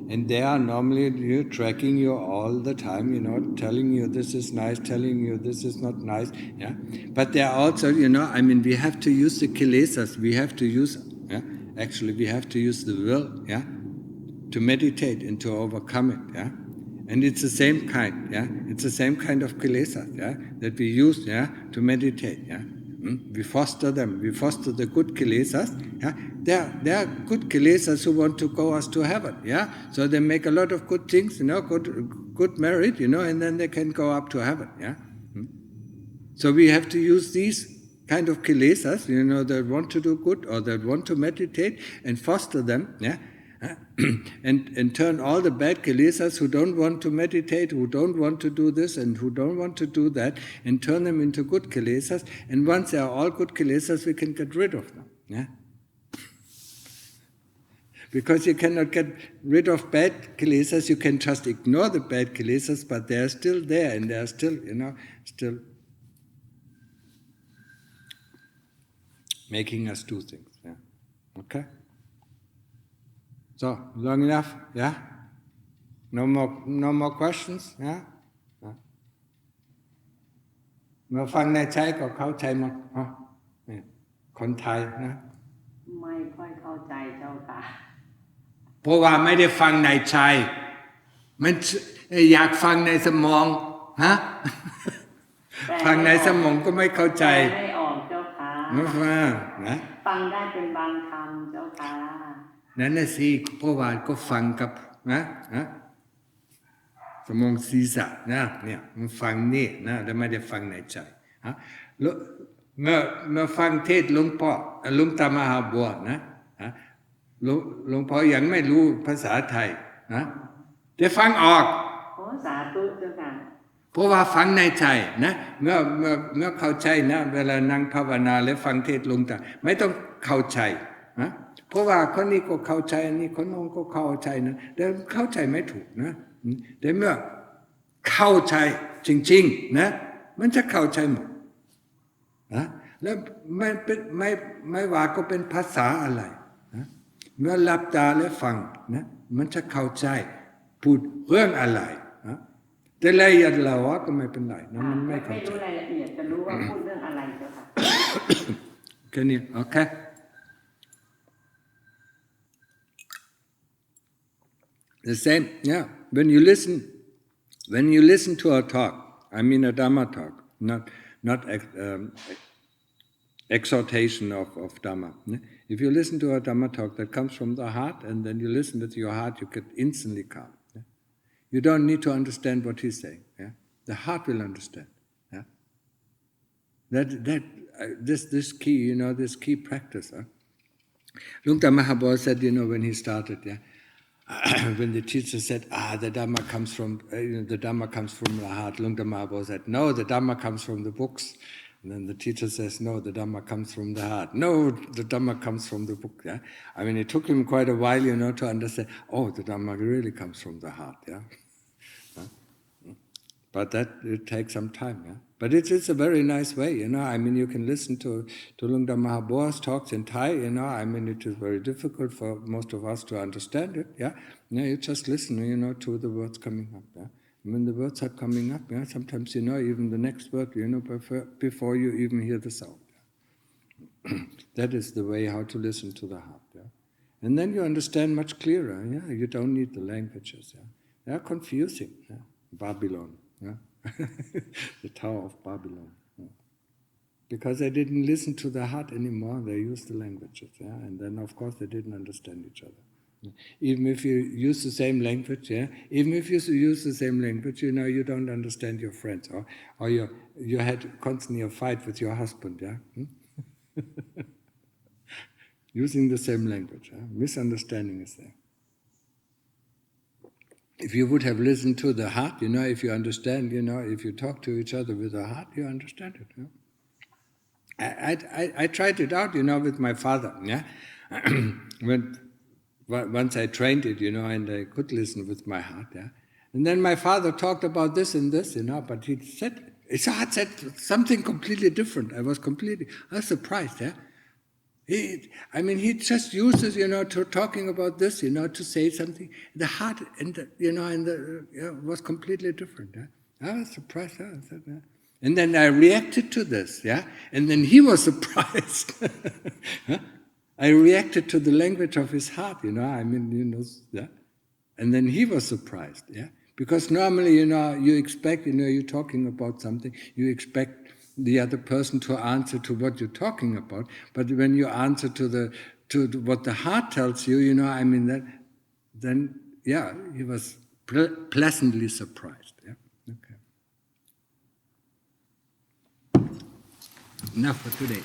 and they are normally tracking you all the time. Telling you this is nice, telling you this is not nice. Yeah, but they are also, I mean, we have to use the kilesas. We have to use, yeah. Actually, we have to use the will, yeah, to meditate and to overcome it, yeah. And it's the same kind, yeah. It's the same kind of kilesas, yeah, that we use, yeah, to meditate, yeah. We foster them. We foster the good kilesas, yeah. They are good kilesas who want to go us to heaven, yeah. So they make a lot of good things, good merit, and then they can go up to heaven, yeah. So we have to use these kind of kilesas, that want to do good or that want to meditate and foster them, yeah, and turn all the bad kilesas who don't want to meditate, who don't want to do this and who don't want to do that, and turn them into good kilesas. And once they are all good kilesas, we can get rid of them, yeah. Because you cannot get rid of bad kilesas, you can just ignore the bad kilesas, but they are still there and they are still, still making us do things. Yeah. Okay? So, long enough? Yeah? No more questions? Yeah? มาฟังในใจก็เข้าใจหมดคนไทยนะ ไม่ค่อยเข้าใจเจ้าค่ะ เพราะว่าไม่ได้ฟังในใจมันอยากฟังในสมองฮะ ฟังในสมองก็ไม่เข้าใจไม่ออกเจ้าค่ะไม่ฟังนะฟังได้เป็นบางคำเจ้าค่ะนั่นน่ะสิเพราะว่าก็ฟังกับนะสมองศีรษะนะเนี่ยมันฟังนี่นะแต่ไม่ได้ฟังในใจฮะเมื่อฟังเทศหลวงพ่อหลวงตามหาบัวนะหลวงพ่อยังไม่รู้ภาษาไทยนะแต่ฟังออกสาธุเจ้าค่ะเพราะว่าฟังในใจนะเมื่อเข้าใจนะเวลานั่งภาวนาและฟังเทศน์หลวงตาไม่ต้องเข้าใจนะเพราะว่าคนนี้ก็เข้าใจอันนี้คนโน้นก็เข้าใจนะแต่เข้าใจไม่ถูกนะแต่เมื่อเข้าใจจริงๆนะมันจะเข้าใจหมดนะแล้วไม่ว่าก็เป็นภาษาอะไรนะเมื่อหลับตาและฟังนะมันจะเข้าใจพูดเรื่องอะไรนะแต่รายละเอียดเราก็ไม่เป็นไรนะมันไม่เข้าใจไม่รู้รายละเอียดจะรู้ว่าพูดเรื่องอะไรเจ้าค่ะแค่นี้โอเคThe same, yeah. When you listen to a talk, I mean a Dhamma talk, not exhortation of Dhamma. If you listen to a Dhamma talk that comes from the heart, and then you listen with your heart, you get instantly calm. Yeah? You don't need to understand what he's saying. Yeah? The heart will understand. Yeah? This key, this key practice. Luang Ta Mahabodhi said, when he started, yeah. When the teacher said, the Dhamma comes from the heart, Luang Ta Mahabodhi said, no, the Dhamma comes from the books. And then the teacher says, no, the Dhamma comes from the heart. No, the Dhamma comes from the book. Yeah? I mean, it took him quite a while, to understand, the Dhamma really comes from the heart. Yeah? But it takes some time. Yeah? But it's a very nice way, I mean, you can listen to Luang Ta Mahabodhi's talks in Thai, I mean, it is very difficult for most of us to understand it, yeah? You just listen, to the words coming up, yeah? When the words are coming up, yeah, sometimes, even the next word, before you even hear the sound. Yeah? That is the way how to listen to the heart, yeah? And then you understand much clearer, yeah? You don't need the languages, yeah? They are confusing, yeah? Babylon, yeah? The Tower of Babylon. Yeah. Because they didn't listen to the heart anymore, they used the languages, yeah? And then, of course, they didn't understand each other. Yeah. Even if you use the same language, yeah? Even if you use the same language, you don't understand your friends, or you had constantly a fight with your husband, yeah? using the same language. Misunderstanding is there. If you would have listened to the heart, if you understand, if you talk to each other with the heart, you understand it. I tried it out, with my father. Yeah, once I trained it, and I could listen with my heart. Yeah, and then my father talked about this and this, but his heart said something completely different. I was surprised. Yeah. He just uses, to talking about this, to say something. The heart, was completely different. Yeah? I was surprised. And then I reacted to this, and then he was surprised. I reacted to the language of his heart, yeah. And then he was surprised, because normally, you expect, you're talking about something, you expect the other person to answer to what you're talking about, but when you answer to what the heart tells you, then he was pleasantly surprised. Yeah, okay. Enough for today.